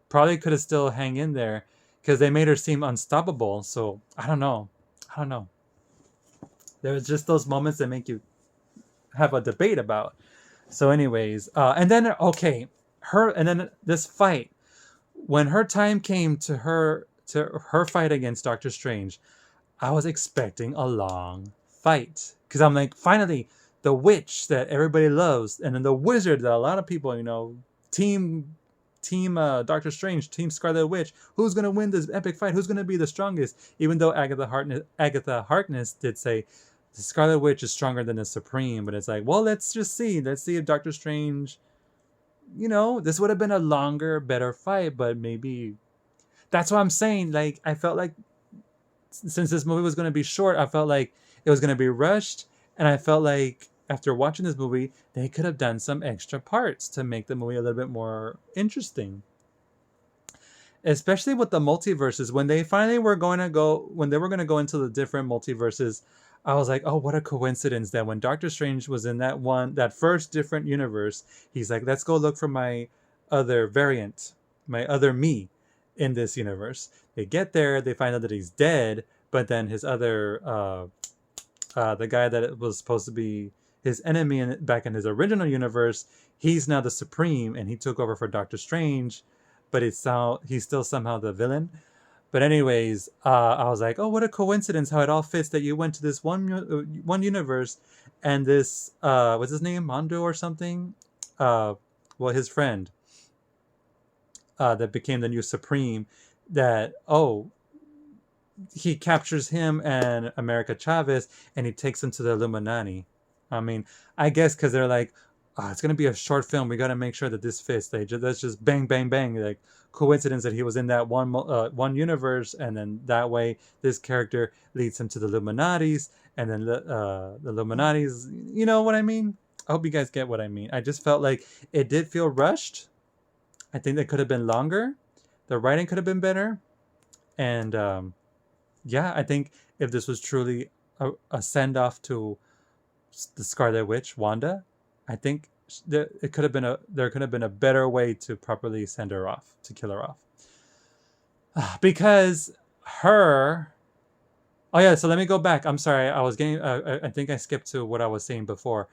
probably could have still hang in there, because they made her seem unstoppable. So I don't know. I don't know. There was just those moments that make you have a debate about. So, anyways, and then this fight, when her time came to her fight against Doctor Strange, I was expecting a long fight, because I'm like, finally, the witch that everybody loves, and then the wizard that a lot of people, team Doctor Strange, team Scarlet Witch. Who's gonna win this epic fight? Who's gonna be the strongest? Even though Agatha Harkness did say the Scarlet Witch is stronger than the Supreme, but it's like, well, let's just see. Let's see if Doctor Strange. This would have been a longer, better fight, but maybe that's what I'm saying. Like, I felt like since this movie was going to be short, I felt like it was going to be rushed, and I felt like after watching this movie, they could have done some extra parts to make the movie a little bit more interesting. Especially with the multiverses, when they finally were going to go, when they were going to go into the different multiverses, I was like, oh, what a coincidence that when Doctor Strange was in that first different universe, he's like, let's go look for my other variant, my other me in this universe. They get there, they find out that he's dead, but then his other, the guy that was supposed to be his enemy back in his original universe, he's now the Supreme, and he took over for Doctor Strange, but he's still somehow the villain. But anyways, I was like, oh, what a coincidence how it all fits that you went to this one universe, and this what's his name, Mondo or something, well, his friend that became the new Supreme, that he captures him and America Chavez, and he takes him to the Illuminati. I mean, I guess because they're like, oh, it's gonna be a short film. We gotta make sure that this fits. Let's just bang, bang, bang. Like, coincidence that he was in that one universe, and then that way this character leads him to the Illuminatis, and then the Illuminatis. You know what I mean? I hope you guys get what I mean. I just felt like it did feel rushed. I think that could have been longer. The writing could have been better, and yeah, I think if this was truly a send off to the Scarlet Witch, Wanda, I think there could have been a better way to properly send her off, to kill her off, because her. Oh yeah, so let me go back. I'm sorry, I was getting. I think I skipped to what I was saying before.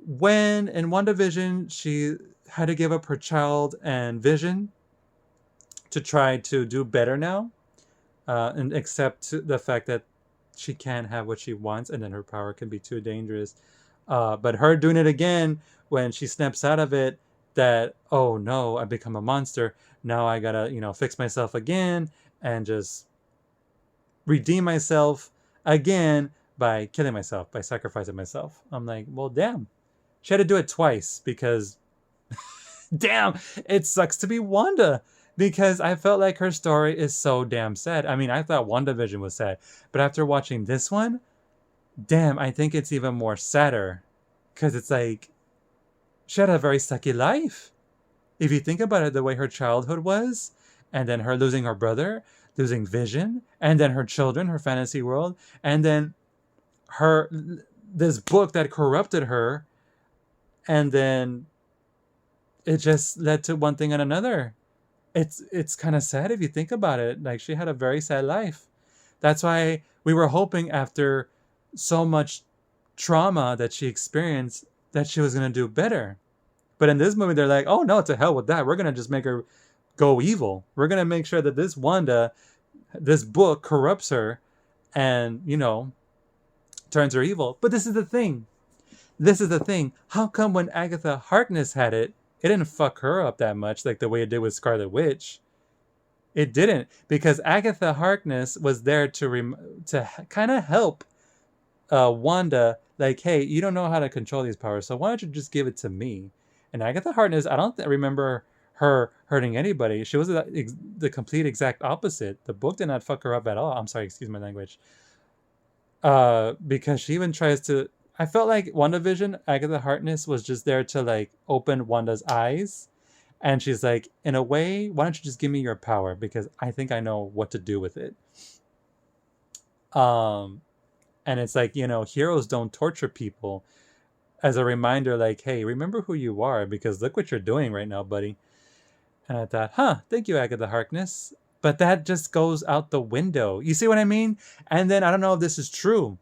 When in WandaVision, she had to give up her child and Vision to try to do better now, and accept the fact that she can't have what she wants, and then her power can be too dangerous. But her doing it again when she snaps out of it, that, oh no, I become a monster. Now I gotta, fix myself again and just redeem myself again by killing myself, by sacrificing myself. I'm like, well, damn. She had to do it twice because, damn, it sucks to be Wanda. Because I felt like her story is so damn sad. I mean, I thought WandaVision was sad. But after watching this one, damn, I think it's even more sadder. Because it's like, she had a very sucky life. If you think about it, the way her childhood was, and then her losing her brother, losing Vision, and then her children, her fantasy world, and then this book that corrupted her, and then it just led to one thing and another. It's kind of sad if you think about it. Like, she had a very sad life. That's why we were hoping, after so much trauma that she experienced, that she was gonna do better. But in this movie, they're like, oh no, to hell with that. We're gonna just make her go evil. We're gonna make sure that this Wanda, this book corrupts her, and turns her evil. But this is the thing. This is the thing. How come when Agatha Harkness had it, it didn't fuck her up that much like the way it did with Scarlet Witch? It didn't, because Agatha Harkness was there to kind of help Wanda. Like, hey, you don't know how to control these powers, so why don't you just give it to me? And Agatha Harkness, I don't remember her hurting anybody. She was the complete exact opposite. The book did not fuck her up at all. I'm sorry, excuse my language. Because she even tries to. I felt like WandaVision, Agatha Harkness was just there to like open Wanda's eyes, and she's like, in a way, why don't you just give me your power, because I think I know what to do with it. And it's like, heroes don't torture people, as a reminder, like, hey, remember who you are, because look what you're doing right now, buddy. And I thought, thank you, Agatha Harkness. But that just goes out the window. You see what I mean? And then I don't know if this is true.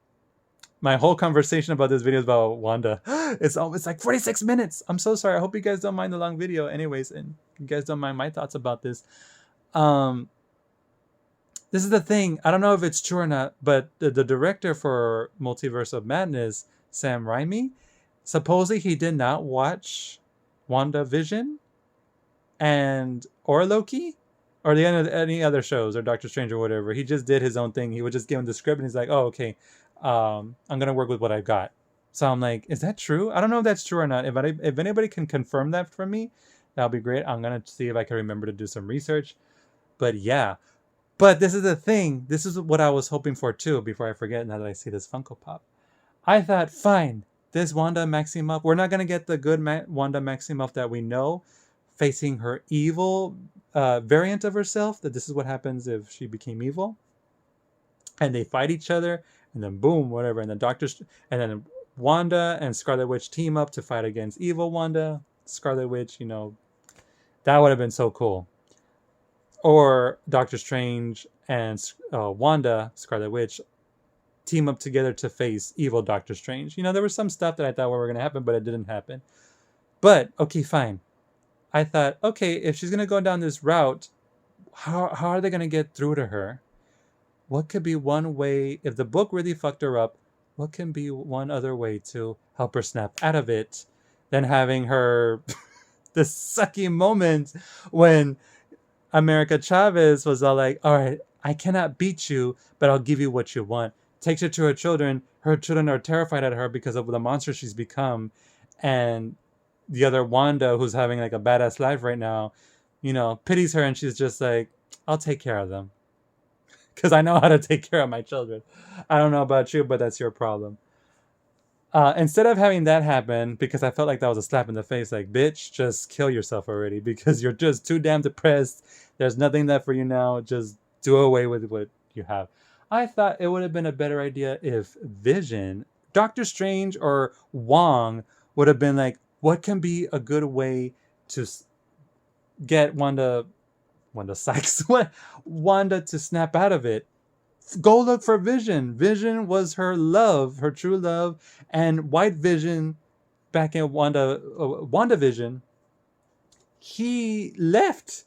My whole conversation about this video is about Wanda. It's like 46 minutes. I'm so sorry. I hope you guys don't mind the long video. Anyways, and you guys don't mind my thoughts about this. This is the thing. I don't know if it's true or not, but the director for Multiverse of Madness, Sam Raimi, supposedly he did not watch WandaVision or Loki or any other shows or Doctor Strange or whatever. He just did his own thing. He would just give him the script and he's like, oh, okay, I'm going to work with what I've got. So I'm like, is that true? I don't know if that's true or not. If anybody can confirm that for me, that'll be great. I'm going to see if I can remember to do some research. But yeah. But this is the thing. This is what I was hoping for too, before I forget, now that I see this Funko Pop. I thought, fine, this Wanda Maximoff, we're not going to get the good Wanda Maximoff that we know, facing her evil variant of herself, that this is what happens if she became evil. And they fight each other, and then boom, whatever. And then Wanda and Scarlet Witch team up to fight against evil Wanda. Scarlet Witch, that would have been so cool. Or Doctor Strange and Wanda, Scarlet Witch, team up together to face evil Doctor Strange. There was some stuff that I thought were going to happen, but it didn't happen. But, okay, fine. I thought, okay, if she's going to go down this route, how are they going to get through to her? What could be one way, if the book really fucked her up, what can be one other way to help her snap out of it than having her, the sucky moment when America Chavez was all like, all right, I cannot beat you, but I'll give you what you want. Takes her to her children. Her children are terrified at her because of the monster she's become. And the other Wanda, who's having like a badass life right now, pities her, and she's just like, I'll take care of them. Because I know how to take care of my children. I don't know about you, but that's your problem. Instead of having that happen, because I felt like that was a slap in the face, like, bitch, just kill yourself already, because you're just too damn depressed. There's nothing left for you now. Just do away with what you have. I thought it would have been a better idea if Vision, Doctor Strange, or Wong would have been like, what can be a good way to get Wanda Sykes, Wanda to snap out of it? Go look for Vision. Vision was her love, her true love, and White Vision, back in WandaVision, he left.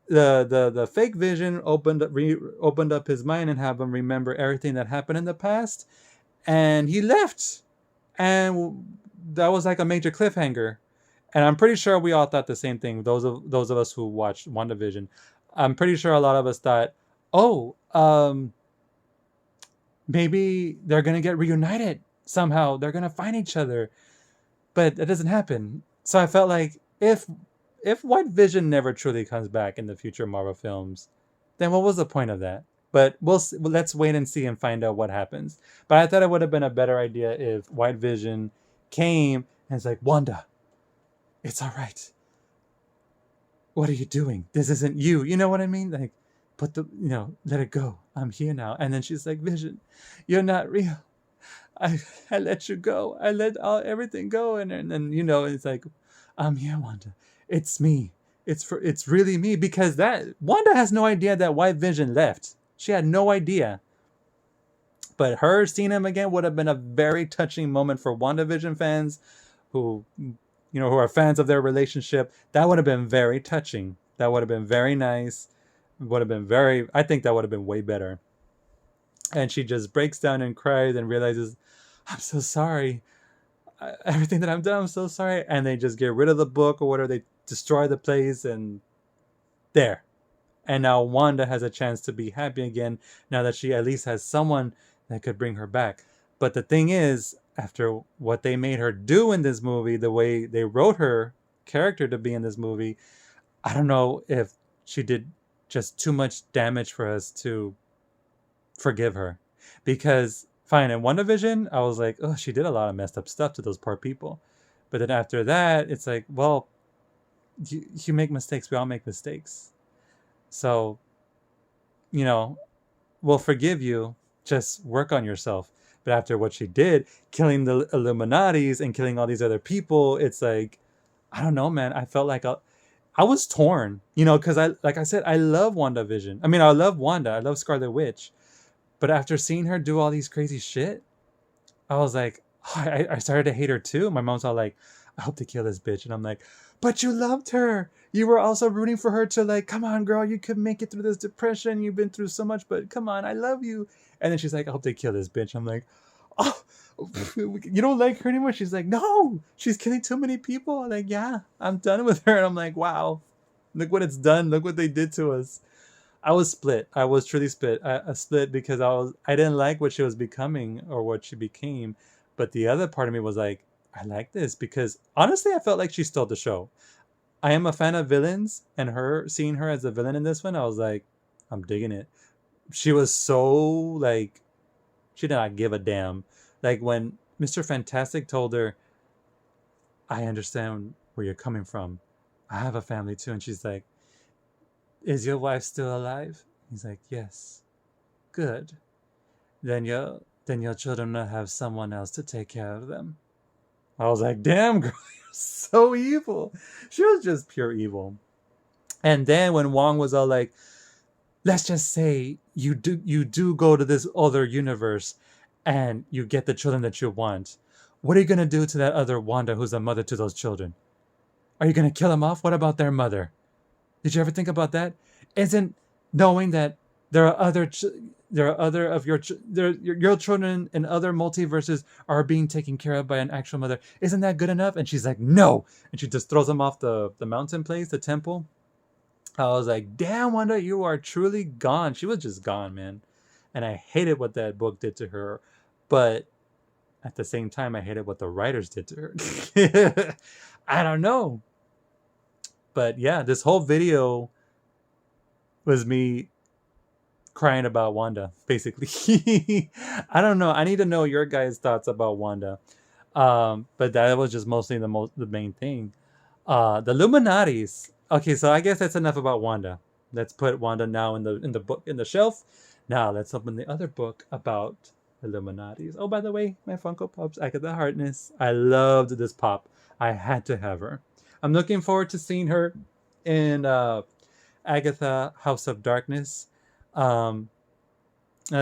The fake Vision opened up his mind and have him remember everything that happened in the past, and he left, and that was like a major cliffhanger. And I'm pretty sure we all thought the same thing. Those of us who watched WandaVision, I'm pretty sure a lot of us thought, maybe they're gonna get reunited somehow. They're gonna find each other, but that doesn't happen. So I felt like if White Vision never truly comes back in the future Marvel films, then what was the point of that? But let's wait and see and find out what happens. But I thought it would have been a better idea if White Vision came and it's like, Wanda, it's all right. What are you doing? This isn't you. You know what I mean? Like, let it go. I'm here now. And then she's like, Vision, you're not real. I let you go. I let everything go. And it's like, I'm here, Wanda. It's me. It's really me. Because Wanda has no idea that White Vision left. She had no idea. But her seeing him again would have been a very touching moment for WandaVision fans. who who are fans of their relationship. That would have been very touching. That would have been very nice. Would have been very. I think that would have been way better. And she just breaks down and cries and realizes, I'm so sorry. Everything that I've done, I'm so sorry. And they just get rid of the book or whatever. They destroy the place and there. And now Wanda has a chance to be happy again now that she at least has someone that could bring her back. But the thing is, after what they made her do in this movie, the way they wrote her character to be in this movie, I don't know if she did just too much damage for us to forgive her. Because, fine, in WandaVision, I was like, oh, she did a lot of messed up stuff to those poor people. But then after that, it's like, well, you make mistakes. We all make mistakes. So, we'll forgive you. Just work on yourself. But after what she did, killing the Illuminatis and killing all these other people, it's like, I don't know, man. I felt like I was torn, because like I said, I love WandaVision. I mean, I love Wanda. I love Scarlet Witch. But after seeing her do all these crazy shit, I was like, I started to hate her too. My mom's all like, I hope they kill this bitch. And I'm like, but you loved her. You were also rooting for her to like, come on, girl, you could make it through this depression. You've been through so much, but come on, I love you. And then she's like, I hope they kill this bitch. I'm like, oh, you don't like her anymore? She's like, no, she's killing too many people. I'm like, yeah, I'm done with her. And I'm like, wow, look what it's done. Look what they did to us. I was split. I was truly split. I split because I didn't like what she was becoming or what she became. But the other part of me was like, I like this because honestly, I felt like she stole the show. I am a fan of villains, and seeing her as a villain in this one, I was like, I'm digging it. She was so like, she did not give a damn. Like when Mr. Fantastic told her, I understand where you're coming from. I have a family too. And she's like, is your wife still alive? He's like, yes. Good. Then your children will have someone else to take care of them. I was like, damn, girl, you're so evil. She was just pure evil. And then when Wong was all like, let's just say you do go to this other universe and you get the children that you want. What are you going to do to that other Wanda who's a mother to those children? Are you going to kill them off? What about their mother? Did you ever think about that? Isn't knowing that there are other of your children in other multiverses are being taken care of by an actual mother, isn't that good enough? And she's like, no. And she just throws them off the mountain place, the temple. I was like, damn, Wanda, you are truly gone. She was just gone, man. And I hated what that book did to her. But at the same time, I hated what the writers did to her. I don't know. But yeah, this whole video was me crying about Wanda, basically. I don't know. I need to know your guys' thoughts about Wanda. But that was just mostly the main thing. The Illuminatis. Okay, so I guess that's enough about Wanda. Let's put Wanda now in the book in the shelf. Now let's open the other book about Illuminatis. Oh, by the way, my Funko Pops, Agatha Harkness. I loved this pop. I had to have her. I'm looking forward to seeing her in Agatha House of Darkness. Another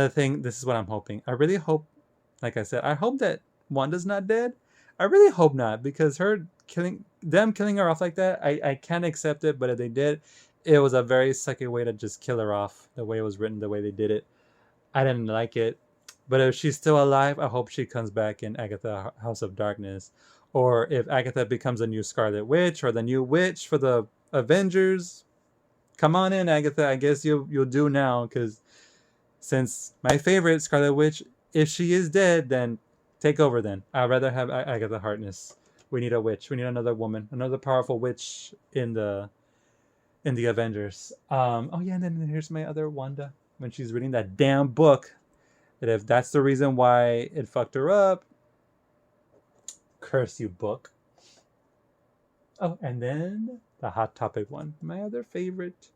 thing, this is what I'm hoping. I really hope, like I said, I hope that Wanda's not dead. I really hope not, because killing her off like that, I can't accept it. But if they did, it was a very sucky way to just kill her off. The way it was written, the way they did it, I didn't like it. But if she's still alive, I hope she comes back in Agatha House of Darkness. Or if Agatha becomes a new Scarlet Witch or the new witch for the Avengers, come on in, Agatha. I guess you'll do now, because since my favorite Scarlet Witch, if she is dead, then take over then. I'd rather have Agatha Harkness. We need a witch. We need another woman, another powerful witch in the Avengers. Oh yeah, and then here's my other Wanda when she's reading that damn book. That if that's the reason why it fucked her up, curse you, book. Oh, and then the Hot Topic one, my other favorite.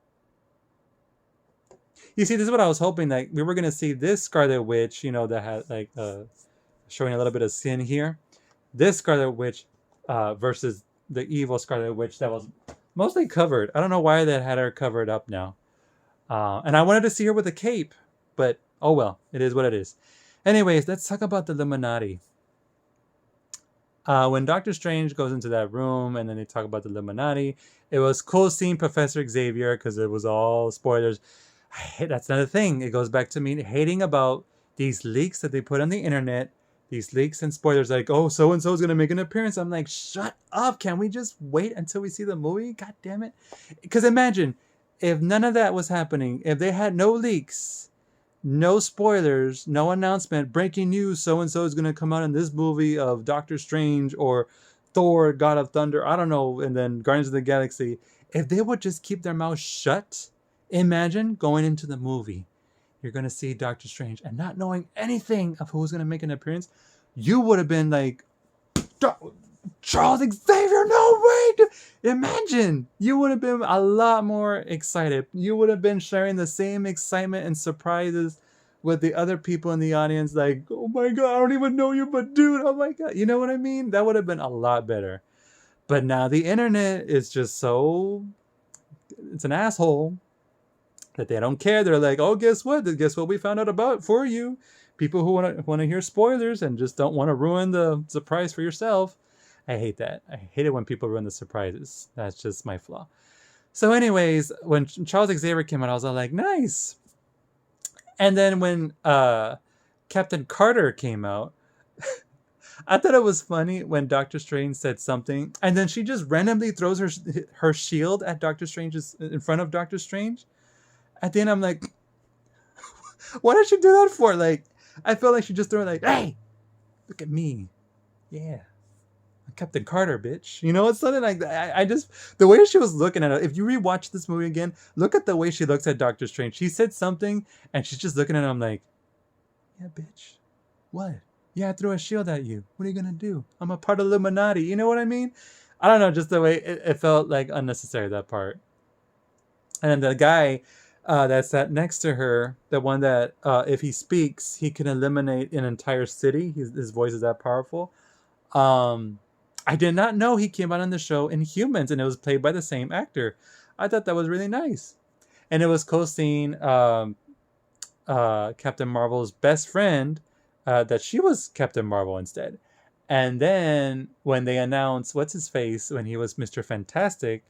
You see, this is what I was hoping, that we were gonna see this Scarlet Witch, that had like showing a little bit of skin here. This Scarlet Witch versus the evil Scarlet Witch that was mostly covered. I don't know why they had her covered up now. And I wanted to see her with a cape, but oh well, it is what it is. Anyways, let's talk about the Illuminati. when Doctor Strange goes into that room and then they talk about the Illuminati, it was cool seeing Professor Xavier because it was all spoilers. That's another thing. It goes back to me hating about these leaks that they put on the internet, these leaks and spoilers like, oh, so and so is going to make an appearance. I'm like, shut up. Can we just wait until we see the movie? God damn it. Because imagine if none of that was happening, if they had no leaks, no spoilers, no announcement, breaking news, so and so is going to come out in this movie of Doctor Strange or Thor, God of Thunder, I don't know, and then Guardians of the Galaxy. If they would just keep their mouths shut, imagine going into the movie. You're going to see Doctor Strange and not knowing anything of who's going to make an appearance. You would have been like, Charles Xavier, no way! Imagine! You would have been a lot more excited. You would have been sharing the same excitement and surprises with the other people in the audience. Like, oh my god, I don't even know you, but dude, oh my god. You know what I mean? That would have been a lot better. But now the internet is just so... It's an asshole that they don't care. They're like, oh, guess what? Guess what we found out about for you? People who want to hear spoilers and just don't want to ruin the surprise for yourself. I hate that. I hate it when people ruin the surprises. That's just my flaw. So anyways, when Charles Xavier came out, I was all like, nice. And then when Captain Carter came out, I thought it was funny when Doctor Strange said something, and then she just randomly throws her shield at Doctor Strange's in front of Doctor Strange. At the end, I'm like, what did she do that for? Like, I felt like she just threw it like, hey, look at me. Yeah. Captain Carter, bitch. You know, it's something like that. I just, the way she was looking at it, if you rewatch this movie again, look at the way she looks at Doctor Strange. She said something, and she's just looking at him like, yeah, bitch. What? Yeah, I threw a shield at you. What are you gonna do? I'm a part of Illuminati. You know what I mean? I don't know, just the way it felt like unnecessary, that part. And then the guy that sat next to her, the one that if he speaks, he can eliminate an entire city. His voice is that powerful. I did not know he came out on the show in Humans, and it was played by the same actor. I thought that was really nice. And it was cool seeing Captain Marvel's best friend, that she was Captain Marvel instead. And then when they announced, what's his face, when he was Mr. Fantastic,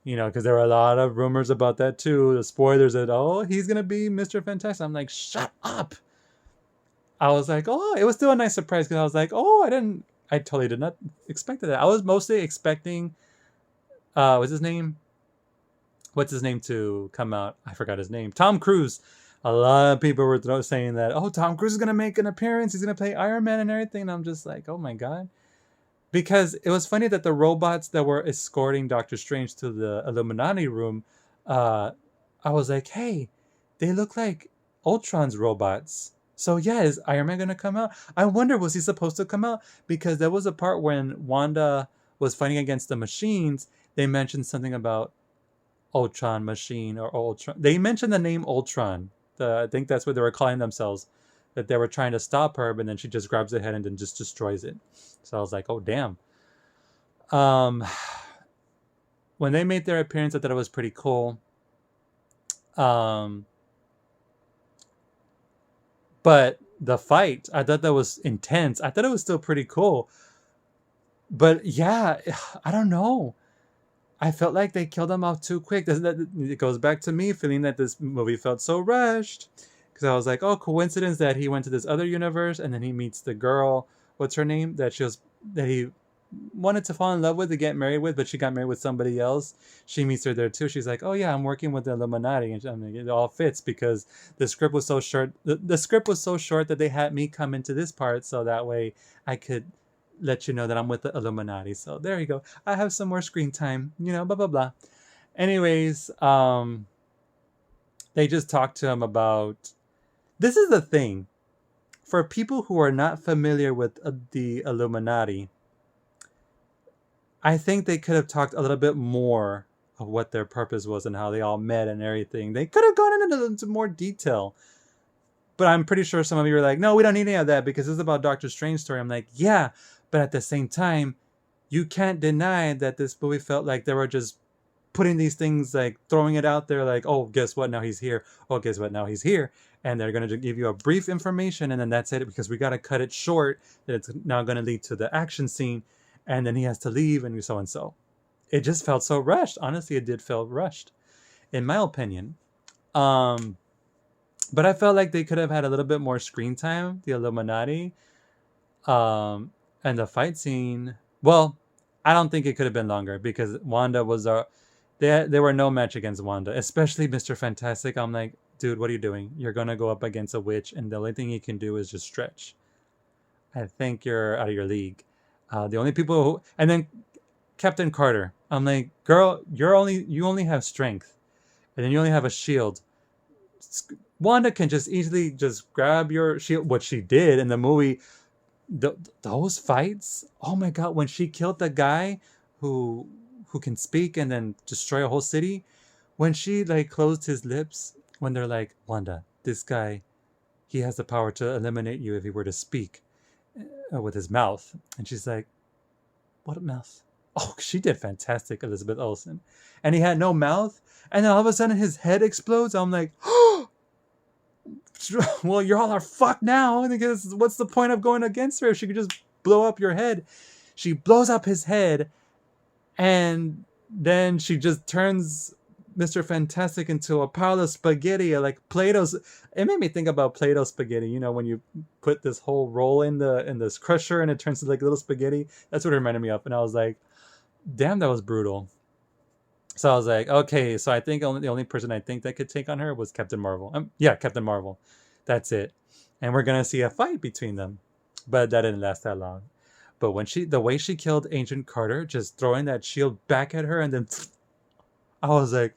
you know, because there were a lot of rumors about that too. The spoilers that, oh, he's going to be Mr. Fantastic. I'm like, shut up. I was like, oh, it was still a nice surprise because I was like, oh, I totally did not expect that. I was mostly expecting, what's his name to come out? I forgot his name. Tom Cruise. A lot of people were saying that, oh, Tom Cruise is going to make an appearance. He's going to play Iron Man and everything. And I'm just like, oh my God. Because it was funny that the robots that were escorting Doctor Strange to the Illuminati room, I was like, hey, they look like Ultron's robots. So yeah, is Iron Man going to come out? I wonder, was he supposed to come out? Because there was a part when Wanda was fighting against the machines. They mentioned something about Ultron machine or Ultron. They mentioned the name Ultron. I think that's what they were calling themselves. That they were trying to stop her, but then she just grabs the head and then just destroys it. So I was like, oh, damn. When they made their appearance, I thought it was pretty cool. But the fight, I thought that was intense. I thought it was still pretty cool. But yeah, I don't know. I felt like they killed him off too quick. It goes back to me feeling that this movie felt so rushed. Because I was like, oh, coincidence that he went to this other universe and then he meets the girl. What's her name? That he wanted to fall in love with, to get married with, but she got married with somebody else. She meets her there too. She's like, oh yeah, I'm working with the Illuminati. And I mean, it all fits because the script was so short. The script was so short that they had me come into this part so that way I could let you know that I'm with the Illuminati. So there you go. I have some more screen time, you know, blah, blah, blah. Anyways, they just talked to him about, this is the thing. For people who are not familiar with the Illuminati, I think they could have talked a little bit more of what their purpose was and how they all met and everything. They could have gone into more detail. But I'm pretty sure some of you are like, no, we don't need any of that because this is about Doctor Strange's story. I'm like, yeah, but at the same time, you can't deny that this movie felt like they were just putting these things, like throwing it out there like, oh, guess what? Now he's here. Oh, guess what? Now he's here. And they're going to give you a brief information and then that's it because we got to cut it short that it's now going to lead to the action scene. and then he has to leave, and so and so. It just felt so rushed. Honestly, it did feel rushed, in my opinion. Um, but I felt like they could have had a little bit more screen time. The Illuminati, and the fight scene. Well, I don't think it could have been longer because Wanda was they were no match against Wanda, especially Mr. Fantastic. I'm like, dude, what are you doing? You're gonna go up against a witch, and the only thing you can do is just stretch. I think you're out of your league. The only people who, and then Captain Carter. I'm like, girl, you only have strength, and then you only have a shield. Wanda can just easily just grab your shield, what she did in the movie. Those fights, oh my god, when she killed the guy who can speak and then destroy a whole city, when she like closed his lips, when they're like, Wanda, this guy, he has the power to eliminate you if he were to speak with his mouth. And she's like, what mouth? Oh, she did fantastic, Elizabeth Olsen. And he had no mouth, and then all of a sudden his head explodes. I'm like, well, you all are fucked now, because what's the point of going against her if she could just blow up your head? She blows up his head, and then she just turns Mr. Fantastic into a pile of spaghetti, like Play-Doh's. It made me think about Play-Doh spaghetti. You know, when you put this whole roll in this crusher and it turns into like little spaghetti. That's what it reminded me of. And I was like, damn, that was brutal. So I was like, okay, so I think the only person I think that could take on her was Captain Marvel. Yeah, Captain Marvel. That's it. And we're going to see a fight between them. But that didn't last that long. But when the way she killed Agent Carter, just throwing that shield back at her, and then I was like,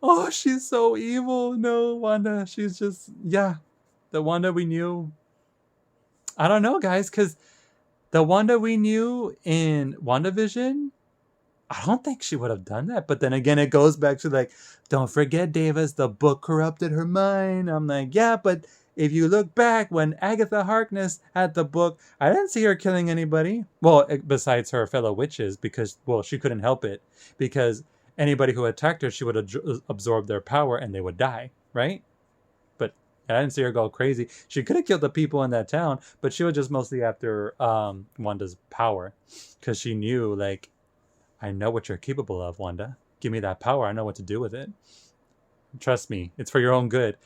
oh, she's so evil. No, Wanda, she's just, yeah, the Wanda we knew. I don't know, guys, because the Wanda we knew in WandaVision, I don't think she would have done that. But then again, it goes back to like, don't forget, Davis, the book corrupted her mind. I'm like, yeah, but if you look back when Agatha Harkness had the book, I didn't see her killing anybody. Well, besides her fellow witches, because, well, she couldn't help it. Because anybody who attacked her, she would absorb their power and they would die, right? But I didn't see her go crazy. She could have killed the people in that town, but she was just mostly after Wanda's power. Because she knew, like, I know what you're capable of, Wanda. Give me that power. I know what to do with it. Trust me. It's for your own good.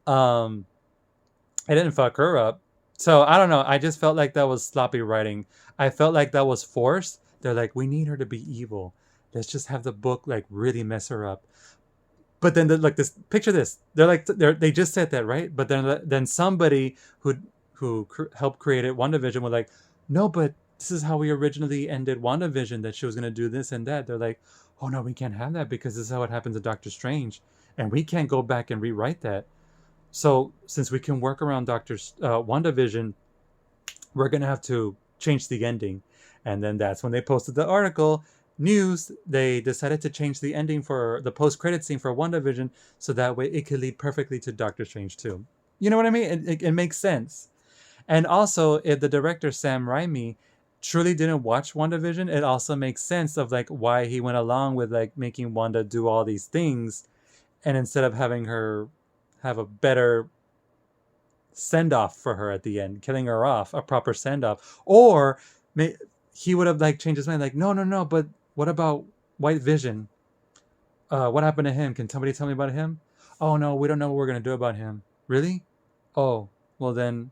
I didn't fuck her up. So, I don't know. I just felt like that was sloppy writing. I felt like that was forced. They're like, we need her to be evil. Let's just have the book, like, really mess her up. But then, like, this, picture this. They're like, they just said that, right? But then somebody who helped create it, WandaVision, was like, no, but this is how we originally ended WandaVision, that she was going to do this and that. They're like, oh no, we can't have that because this is how it happens in Doctor Strange. And we can't go back and rewrite that. So since we can work around WandaVision, we're going to have to change the ending. And then that's when they posted the article news. They decided to change the ending for the post-credit scene for WandaVision, so that way it could lead perfectly to Doctor Strange 2. You know what I mean? It makes sense. And also, if the director Sam Raimi truly didn't watch WandaVision, it also makes sense of like why he went along with like making Wanda do all these things, and instead of having her have a better send-off for her at the end, killing her off, a proper send-off. Or he would have like changed his mind, like, no, but what about White Vision? What happened to him? Can somebody tell me about him? Oh no, we don't know what we're gonna do about him. Really? Oh, well then,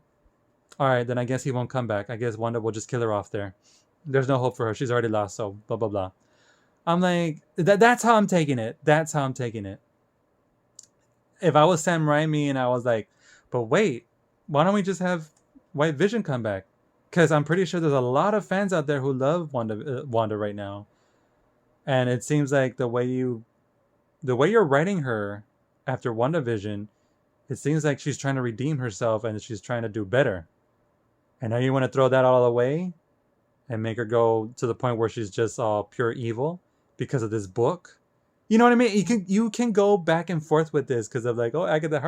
all right, then I guess he won't come back. I guess Wanda will just kill her off there. There's no hope for her. She's already lost, so blah blah blah. I'm like, that's how I'm taking it. That's how I'm taking it. If I was Sam Raimi and I was like, but wait, why don't we just have White Vision come back? Because I'm pretty sure there's a lot of fans out there who love Wanda right now. And it seems like the way you're writing her after WandaVision, it seems like she's trying to redeem herself and she's trying to do better. And now you want to throw that all away and make her go to the point where she's just all pure evil because of this book? You know what I mean? You can go back and forth with this because of like, oh, Agatha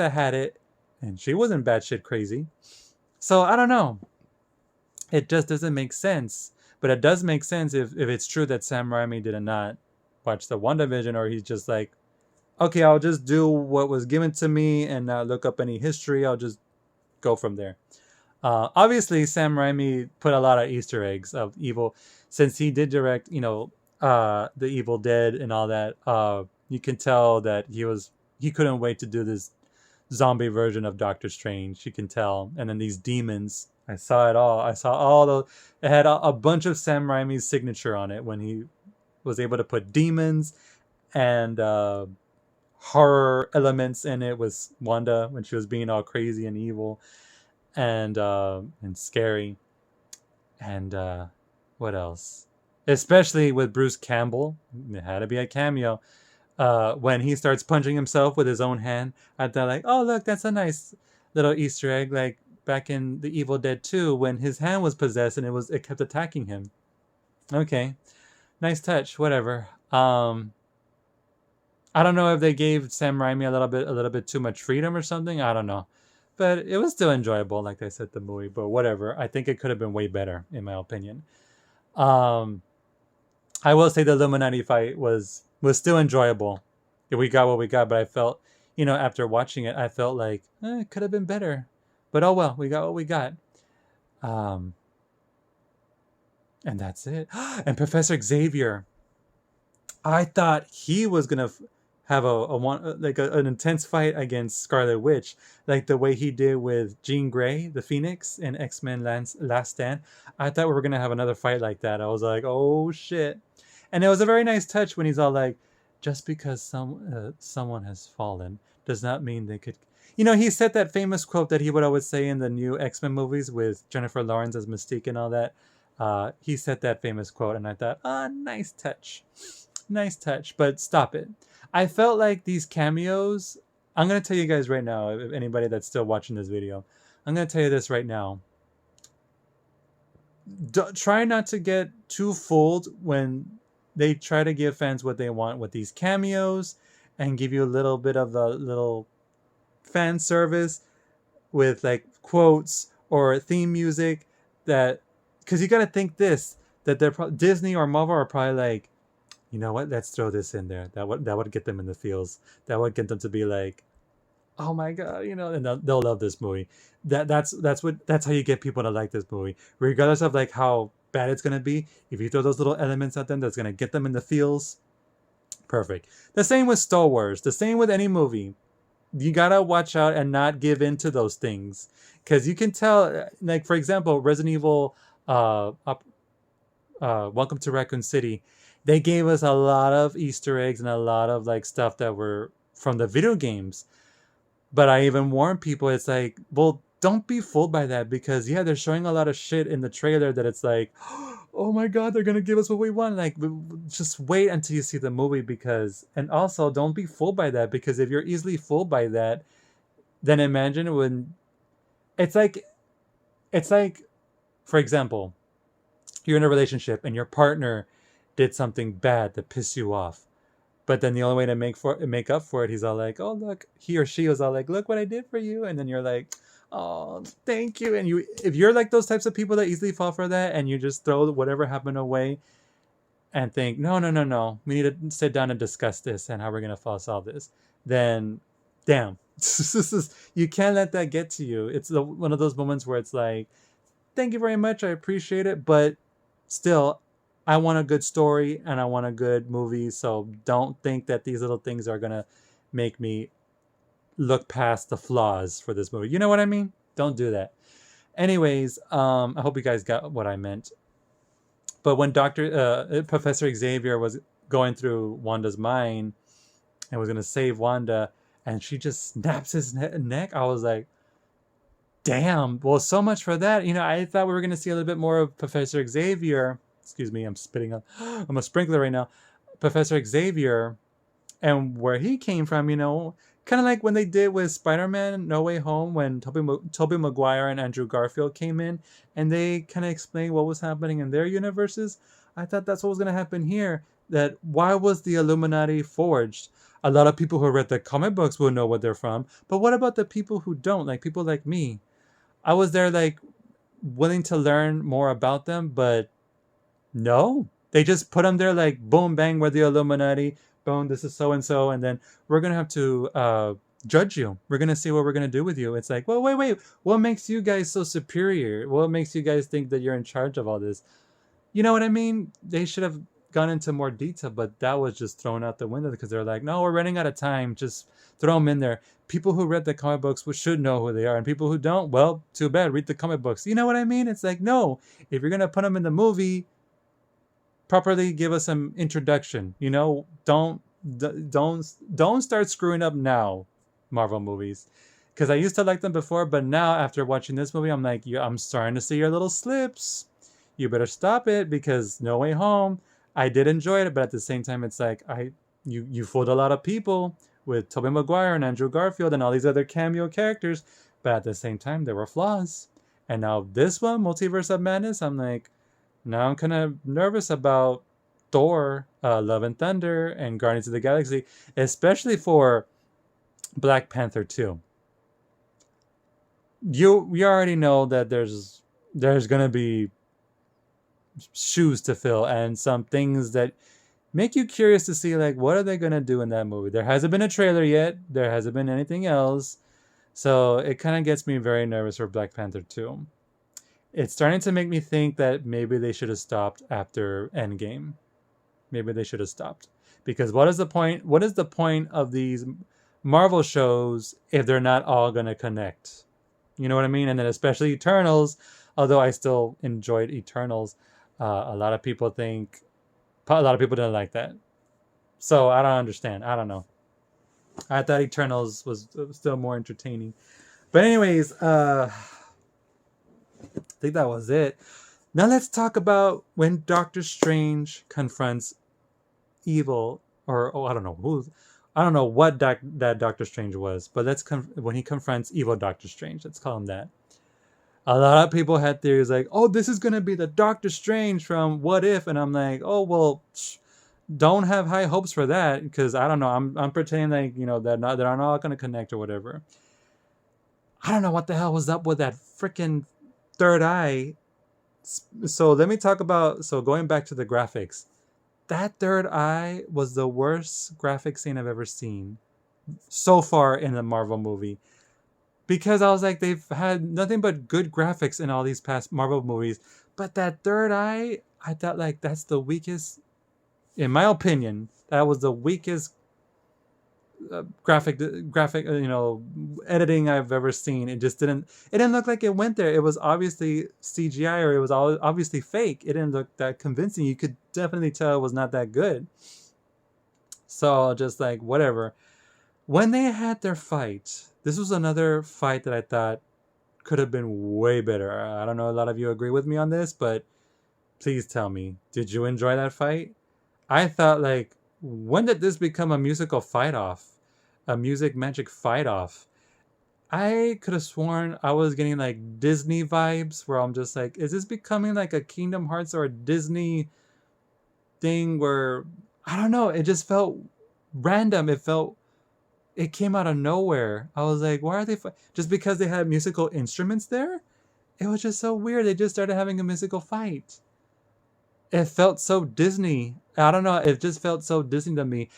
had it, and she wasn't batshit crazy. So I don't know. It just doesn't make sense. But it does make sense if it's true that Sam Raimi did not watch the WandaVision, or he's just like, okay, I'll just do what was given to me and not look up any history. I'll just go from there. Obviously, Sam Raimi put a lot of Easter eggs of evil, since he did direct, the Evil Dead and all that. You can tell that he couldn't wait to do this zombie version of Doctor Strange. You can tell, and then these demons. I saw it all. I saw all the. It had a bunch of Sam Raimi's signature on it when he was able to put demons and horror elements in it with Wanda when she was being all crazy and evil and scary. And what else? Especially with Bruce Campbell, it had to be a cameo. When he starts punching himself with his own hand, I thought like, oh look, that's a nice little Easter egg, like back in the Evil Dead 2 when his hand was possessed and it kept attacking him. Okay, nice touch. Whatever. I don't know if they gave Sam Raimi a little bit too much freedom or something. I don't know, but it was still enjoyable. Like I said, the movie, but whatever. I think it could have been way better, in my opinion. Um, I will say the Illuminati fight was still enjoyable. We got what we got, but I felt, after watching it, I felt like it could have been better. But oh well, we got what we got. Um, and that's it. And Professor Xavier, I thought he was gonna have a one like an intense fight against Scarlet Witch, like the way he did with Jean Grey, the Phoenix, in X-Men Last Stand. I thought we were gonna have another fight like that. I was like, oh shit. And it was a very nice touch when he's all like, just because someone has fallen does not mean they could. He said that famous quote that he would always say in the new X-Men movies with Jennifer Lawrence as Mystique and all that. He said that famous quote, and I thought, nice touch. Nice touch, but stop it. I felt like these cameos. I'm going to tell you guys right now, if anybody that's still watching this video, I'm going to tell you this right now. Try not to get too fooled when they try to give fans what they want with these cameos and give you a little bit of the little fan service with like quotes or theme music that, because you got to think this, that Disney or Marvel are probably like, you know what, let's throw this in there. That would get them in the feels. That would get them to be like, oh my god, and they'll love this movie. That's how you get people to like this movie, regardless of like how bad it's gonna be. If you throw those little elements at them, that's gonna get them in the feels. Perfect. The same with Star Wars. The same with any movie. You gotta watch out and not give in to those things, because you can tell. Like for example, Resident Evil, Welcome to Raccoon City. They gave us a lot of Easter eggs and a lot of like stuff that were from the video games. But I even warn people, it's like, well, don't be fooled by that, because yeah, they're showing a lot of shit in the trailer that it's like, oh my god, they're gonna give us what we want. Like, just wait until you see the movie, and also don't be fooled by that, because if you're easily fooled by that, then imagine when it's like, for example, you're in a relationship and your partner did something bad that pissed you off. But then the only way to make up for it, he's all like, oh look, he or she was all like, look what I did for you. And then you're like, oh, thank you. And if you're like those types of people that easily fall for that, and you just throw whatever happened away and think, no, we need to sit down and discuss this and how we're going to solve this, then damn, you can't let that get to you. It's one of those moments where it's like, thank you very much, I appreciate it, but still, I want a good story and I want a good movie, so don't think that these little things are going to make me look past the flaws for this movie. You know what I mean? Don't do that. Anyways, I hope you guys got what I meant. But when Professor Xavier was going through Wanda's mind and was going to save Wanda, and she just snaps his neck, I was like, damn, well, so much for that. I thought we were going to see a little bit more of Professor Xavier. Excuse me, I'm spitting up. I'm a sprinkler right now. Professor Xavier and where he came from, kind of like when they did with Spider-Man No Way Home, when Tobey Maguire and Andrew Garfield came in and they kind of explained what was happening in their universes. I thought that's what was going to happen here. That why was the Illuminati forged? A lot of people who read the comic books will know what they're from, but what about the people who don't? Like people like me. I was there like willing to learn more about them, but no, they just put them there like boom, bang, we're the Illuminati. Boom, this is so and so, and then we're gonna have to judge you. We're gonna see what we're gonna do with you. It's like, well, wait. What makes you guys so superior? What makes you guys think that you're in charge of all this? You know what I mean? They should have gone into more detail, but that was just thrown out the window because they're like, no, we're running out of time. Just throw them in there. People who read the comic books should know who they are, and people who don't, well, too bad. Read the comic books. You know what I mean? It's like, no, if you're gonna put them in the movie, properly give us some introduction. You know, don't start screwing up now, Marvel movies. Because I used to like them before, but now after watching this movie, I'm like, I'm starting to see your little slips. You better stop it because No Way Home, I did enjoy it, but at the same time, it's like you fooled a lot of people with Tobey Maguire and Andrew Garfield and all these other cameo characters, but at the same time, there were flaws. And now this one, Multiverse of Madness, I'm like, now I'm kind of nervous about Thor, Love and Thunder, and Guardians of the Galaxy, especially for Black Panther 2. We already know that there's gonna be shoes to fill and some things that make you curious to see, like, what are they gonna do in that movie. There hasn't been a trailer yet. There hasn't been anything else, so it kind of gets me very nervous for Black Panther 2. It's starting to make me think that maybe they should have stopped after Endgame. Maybe they should have stopped, because what is the point? What is the point of these Marvel shows if they're not all gonna connect? You know what I mean? And then especially Eternals, although I still enjoyed Eternals, a lot of people didn't like that. So I don't understand. I don't know. I thought Eternals was still more entertaining. But anyways, I think that was it. Now let's talk about when Doctor Strange confronts evil, or I don't know what that Doctor Strange was, but when he confronts evil Doctor Strange, let's call him that. A lot of people had theories like, oh, this is gonna be the Doctor Strange from What If, and I'm like, oh well, don't have high hopes for that, because I don't know. I'm pretending like, they're not gonna connect or whatever. I don't know what the hell was up with that freaking third eye. So let me talk about, going back to the graphics. That third eye was the worst graphic scene I've ever seen so far in the Marvel movie. Because I was like, they've had nothing but good graphics in all these past Marvel movies. But that third eye, I thought, like, that's the weakest, in my opinion, that was the weakest graphic editing I've ever seen. It didn't look like it went there. It was obviously CGI, or it was obviously fake. It didn't look that convincing. You could definitely tell it was not that good. So just like, whatever. When they had their fight, this was another fight that I thought could have been way better. I don't know, a lot of you agree with me on this, but please tell me, did you enjoy that fight? I thought, like, when did this become a musical fight-off? A music magic fight-off? I could have sworn I was getting, like, Disney vibes, where I'm just like, is this becoming like a Kingdom Hearts or a Disney thing where, I don't know, it just felt random. It came out of nowhere. I was like, why are they just because they had musical instruments there? It was just so weird. They just started having a musical fight. It felt so Disney. I don't know. It just felt so Disney to me.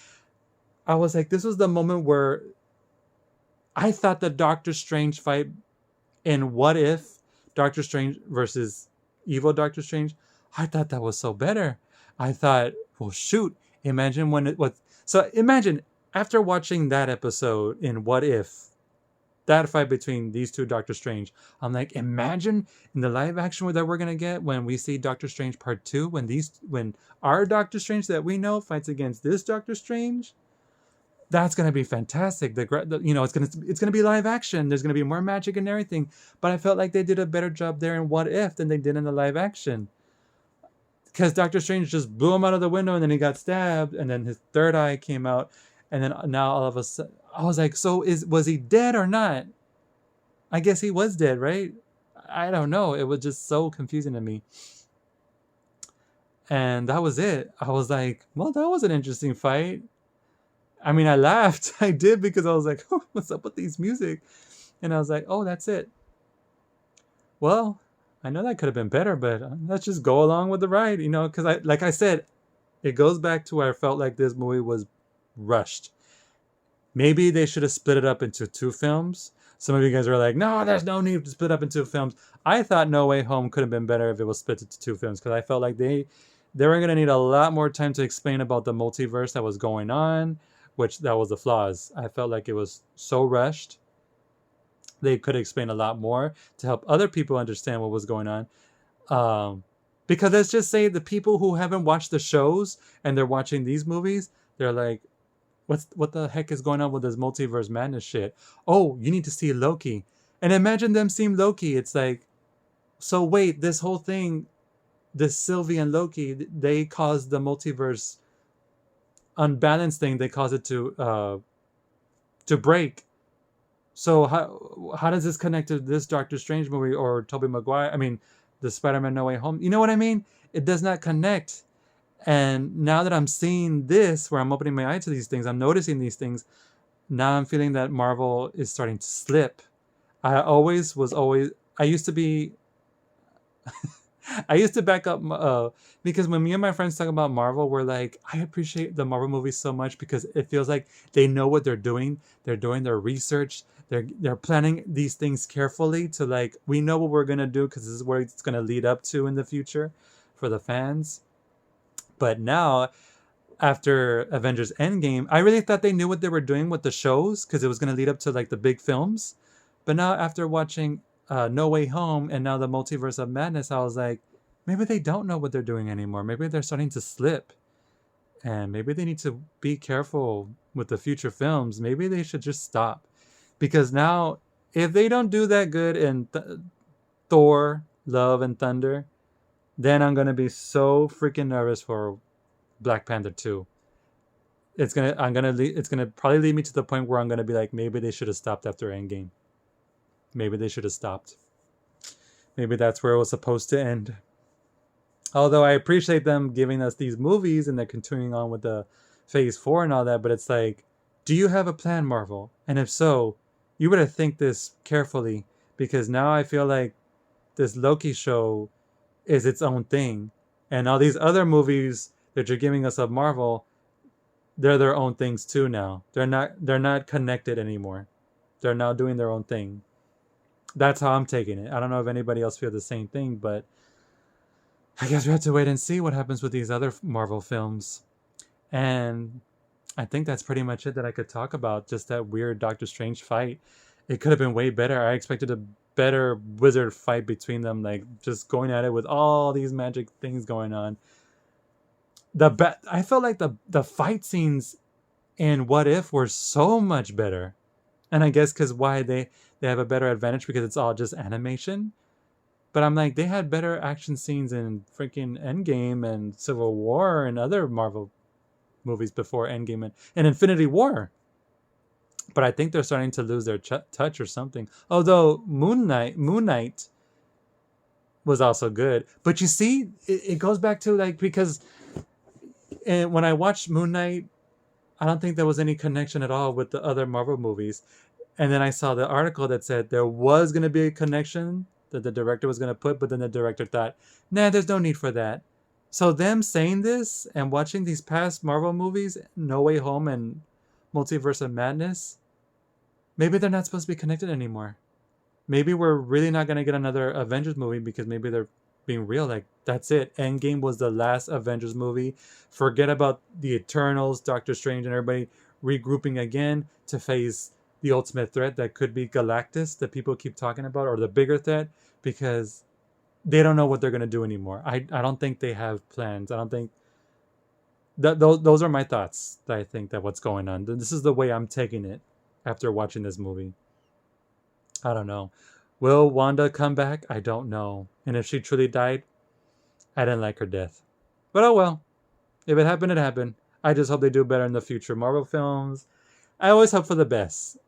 I was like, this was the moment where I thought the Doctor Strange fight in What If, Doctor Strange versus evil Doctor Strange, I thought that was so better. I thought, well, shoot, imagine when it was. So imagine after watching that episode in What If, that fight between these two Doctor Strange, I'm like, imagine in the live action that we're gonna get when we see Doctor Strange Part 2, when our Doctor Strange that we know fights against this Doctor Strange. That's gonna be fantastic. It's gonna be live action. There's gonna be more magic and everything. But I felt like they did a better job there in What If than they did in the live action. Because Doctor Strange just blew him out of the window, and then he got stabbed, and then his third eye came out, and then now all of a sudden, I was like, so was he dead or not? I guess he was dead, right? I don't know. It was just so confusing to me. And that was it. I was like, well, that was an interesting fight. I mean, I laughed. I did, because I was like, oh, what's up with these music? And I was like, oh, that's it. Well, I know that could have been better, but let's just go along with the ride, because like I said, it goes back to where I felt like this movie was rushed. Maybe they should have split it up into two films. Some of you guys are like, no, there's no need to split up into films. I thought No Way Home could have been better if it was split into two films because I felt like they were gonna need a lot more time to explain about the multiverse that was going on, which that was the flaws. I felt like it was so rushed. They could explain a lot more to help other people understand what was going on. Um, because let's just say the people who haven't watched the shows and they're watching these movies, they're like, what the heck is going on with this multiverse madness shit? Oh, you need to see Loki. And imagine them seeing Loki. It's like, so wait, this whole thing, this Sylvie and Loki, they caused the multiverse unbalanced thing. They caused it to break. So how does this connect to this Doctor Strange movie or Tobey Maguire? I mean, the Spider-Man No Way Home. You know what I mean? It does not connect. And now that I'm seeing this, where I'm opening my eye to these things, I'm noticing these things. Now I'm feeling that Marvel is starting to slip. I used to be I used to back up because when me and my friends talk about Marvel, we're like, I appreciate the Marvel movies so much because it feels like they know what they're doing. They're doing their research. They're planning these things carefully to like we know what we're gonna do because this is where it's gonna lead up to in the future for the fans. But now after Avengers Endgame, I really thought they knew what they were doing with the shows because it was gonna lead up to like the big films. But now after watching No Way Home and now the Multiverse of Madness, I was like, maybe they don't know what they're doing anymore. Maybe they're starting to slip, and maybe they need to be careful with the future films. Maybe they should just stop, because now if they don't do that good in Thor: Love and Thunder, then I'm gonna be so freaking nervous for Black Panther 2. It's gonna probably lead me to the point where I'm gonna be like, maybe they should have stopped after Endgame. Maybe they should have stopped. Maybe that's where it was supposed to end. Although I appreciate them giving us these movies and they're continuing on with the phase 4 and all that, but it's like, do you have a plan, Marvel? And if so, you better think this carefully, because now I feel like this Loki show is its own thing. And all these other movies that you're giving us of Marvel, they're their own things too now. They're not connected anymore. They're now doing their own thing. That's how I'm taking it. I don't know if anybody else feels the same thing, but I guess we have to wait and see what happens with these other Marvel films. And I think that's pretty much it that I could talk about. Just that weird Doctor Strange fight. It could have been way better. I expected a better wizard fight between them, like just going at it with all these magic things going on. I felt like the fight scenes in What If were so much better. And I guess because why they have a better advantage because it's all just animation. But I'm like, they had better action scenes in freaking Endgame and Civil War and other Marvel movies before Endgame and Infinity War. But I think they're starting to lose their touch or something. Although Moon Knight was also good. But you see, it goes back to like, because when I watched Moon Knight, I don't think there was any connection at all with the other Marvel movies. And then I saw the article that said there was going to be a connection that the director was going to put, but then the director thought, nah, there's no need for that. So them saying this and watching these past Marvel movies, No Way Home and Multiverse of Madness, maybe they're not supposed to be connected anymore. Maybe we're really not going to get another Avengers movie because maybe they're being real. Like, that's it. Endgame was the last Avengers movie. Forget about the Eternals, Doctor Strange, and everybody regrouping again to face the ultimate threat that could be Galactus that people keep talking about, or the bigger threat, because they don't know what they're going to do anymore. I don't think they have plans. I don't think that those are my thoughts. That I think that what's going on. This is the way I'm taking it after watching this movie. I don't know. Will Wanda come back? I don't know. And if she truly died, I didn't like her death. But oh well. If it happened, it happened. I just hope they do better in the future Marvel films. I always hope for the best.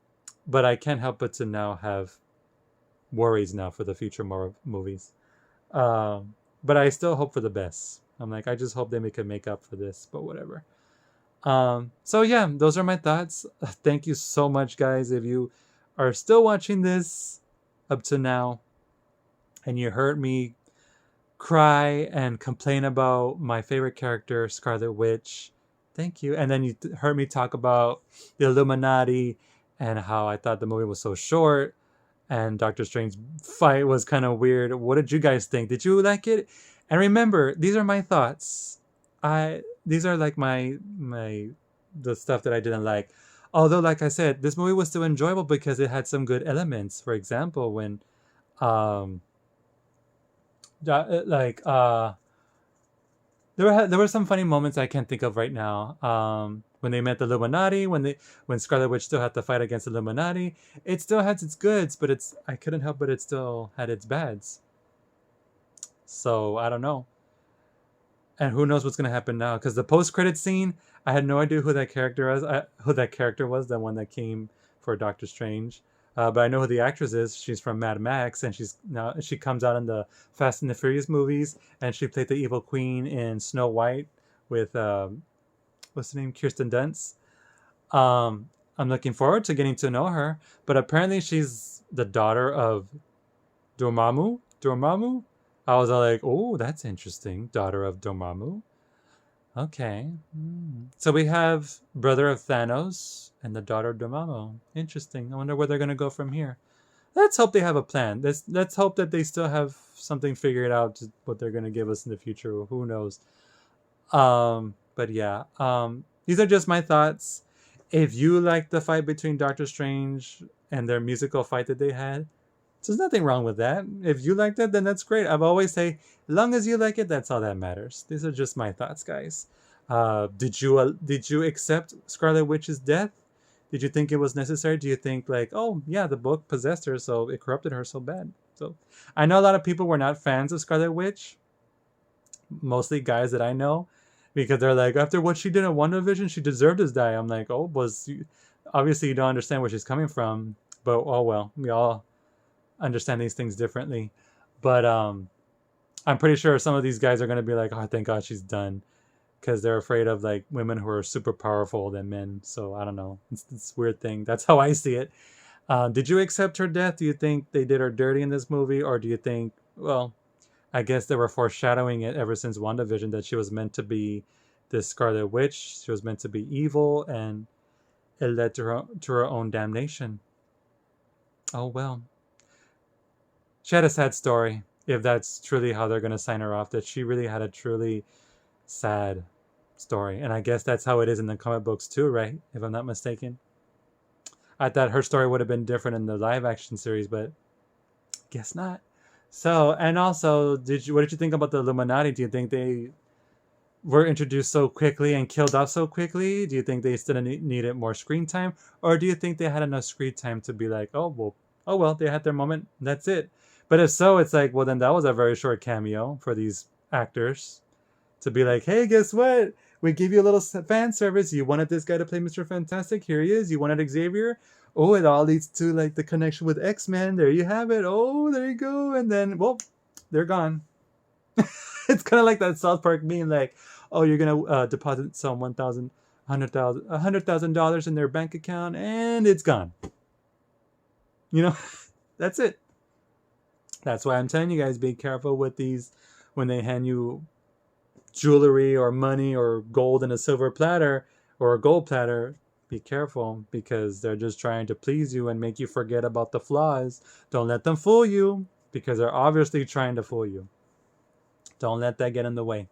But I can't help but to now have worries now for the future Marvel movies. But I still hope for the best. I'm like, I just hope they can make up for this, but whatever. So yeah, those are my thoughts. Thank you so much, guys. If you are still watching this up to now and you heard me cry and complain about my favorite character, Scarlet Witch, Thank you. And then you heard me talk about the Illuminati and how I thought the movie was so short and Doctor Strange's fight was kind of weird. What did you guys think? Did you like it? And remember, these are my thoughts. These are like my the stuff that I didn't like. Although, like I said, this movie was still enjoyable because it had some good elements. For example, when um like there were some funny moments I can't think of right now. When they met the Illuminati, when Scarlet Witch still had to fight against the Illuminati, it still has its goods, but I couldn't help but it still had its bads. So I don't know, and who knows what's gonna happen now? Because the post-credit scene, I had no idea who that character was. Who that character was, the one that came for Doctor Strange. But I know who the actress is. She's from Mad Max, and she comes out in the Fast and the Furious movies, and she played the evil queen in Snow White with what's the name, Kirsten Dunst. I'm looking forward to getting to know her, but apparently she's the daughter of Dormammu. Dormammu. I was like, oh, that's interesting. Daughter of Dormammu. Okay. So we have brother of Thanos and the daughter of Dormammu. Interesting. I wonder where they're gonna go from here. Let's hope they have a plan. Let's hope that they still have something figured out to what they're gonna give us in the future. Who knows? But yeah. These are just my thoughts. If you like the fight between Doctor Strange and their musical fight that they had, there's nothing wrong with that. If you like that, then that's great. I've always say, as long as you like it, that's all that matters. These are just my thoughts, guys. Did you accept Scarlet Witch's death? Did you think it was necessary? Do you think like, oh yeah, the book possessed her, so it corrupted her so bad? So I know a lot of people were not fans of Scarlet Witch, mostly guys that I know, because they're like, after what she did in WandaVision, she deserved to die. I'm like, oh, obviously you don't understand where she's coming from, but oh well, we all understand these things differently. But I'm pretty sure some of these guys are going to be like, oh, thank God she's done, because they're afraid of like women who are super powerful than men. So I don't know. It's this weird thing. That's how I see it. Did you accept her death? Do you think they did her dirty in this movie, or do you think, well, I guess they were foreshadowing it ever since WandaVision that she was meant to be this Scarlet Witch. She was meant to be evil, and it led to her own damnation. Oh well. She had a sad story, if that's truly how they're going to sign her off, that she really had a truly sad story. And I guess that's how it is in the comic books too, right? If I'm not mistaken. I thought her story would have been different in the live action series, but guess not. So, and also, what did you think about the Illuminati? Do you think they were introduced so quickly and killed off so quickly? Do you think they still needed more screen time? Or do you think they had enough screen time to be like, oh well, they had their moment, that's it. But if so, it's like, well, then that was a very short cameo for these actors to be like, hey, guess what? We give you a little fan service. You wanted this guy to play Mr. Fantastic. Here he is. You wanted Xavier. Oh, it all leads to like the connection with X-Men. There you have it. Oh, there you go. And then, well, they're gone. It's kind of like that South Park meme, like, oh, you're gonna deposit some $100,000 in their bank account, and it's gone. You know, that's it. That's why I'm telling you guys, be careful with these when they hand you jewelry or money or gold in a silver platter or a gold platter. Be careful, because they're just trying to please you and make you forget about the flaws. Don't let them fool you, because they're obviously trying to fool you. Don't let that get in the way.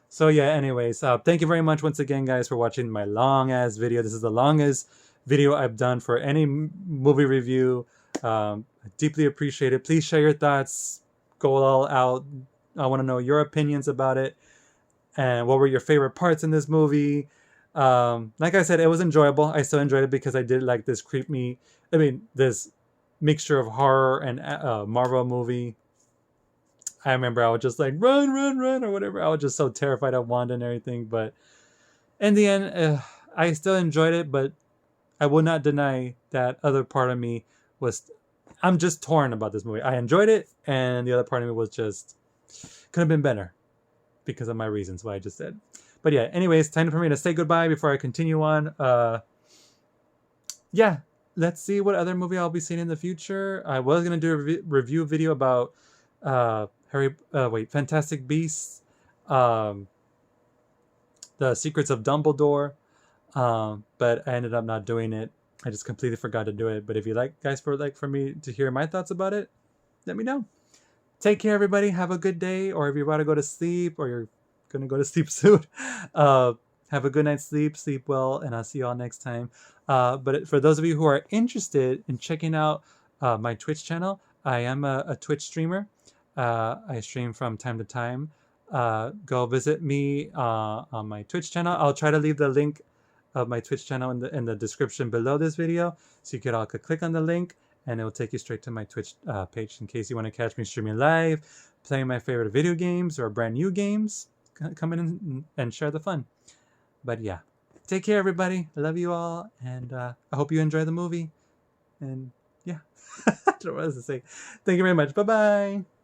So yeah, anyways, thank you very much once again, guys, for watching my long ass video. This is the longest video I've done for any movie review. I deeply appreciate it. Please share your thoughts. Go all out. I want to know your opinions about it, and what were your favorite parts in this movie. Like I said, it was enjoyable. I still enjoyed it because I did like this this mixture of horror and Marvel movie. I remember I was just like, run, run, run, or whatever. I was just so terrified of Wanda and everything. But in the end, I still enjoyed it. But I will not deny that other part of me was, I'm just torn about this movie. I enjoyed it, and the other part of me was just, could have been better because of my reasons, what I just said. But yeah, anyways, time for me to say goodbye before I continue on. Yeah, let's see what other movie I'll be seeing in the future. I was going to do a review video about Fantastic Beasts. the Secrets of Dumbledore, but I ended up not doing it. I just completely forgot to do it. But if you like, guys, for me to hear my thoughts about it, let me know. Take care, everybody. Have a good day, or if you're about to go to sleep, or you're gonna go to sleep soon, uh, have a good night's sleep. Sleep well, and I'll see you all next time. But for those of you who are interested in checking out my Twitch channel, I am a Twitch streamer. I stream from time to time. Go visit me on my Twitch channel. I'll try to leave the link of my Twitch channel in the description below this video, so you could click on the link, and it will take you straight to my Twitch page in case you want to catch me streaming live, playing my favorite video games or brand new games. Come in and share the fun. But yeah, take care, everybody. I love you all, and I hope you enjoy the movie. And yeah, I don't know what else to say. Thank you very much. Bye-bye.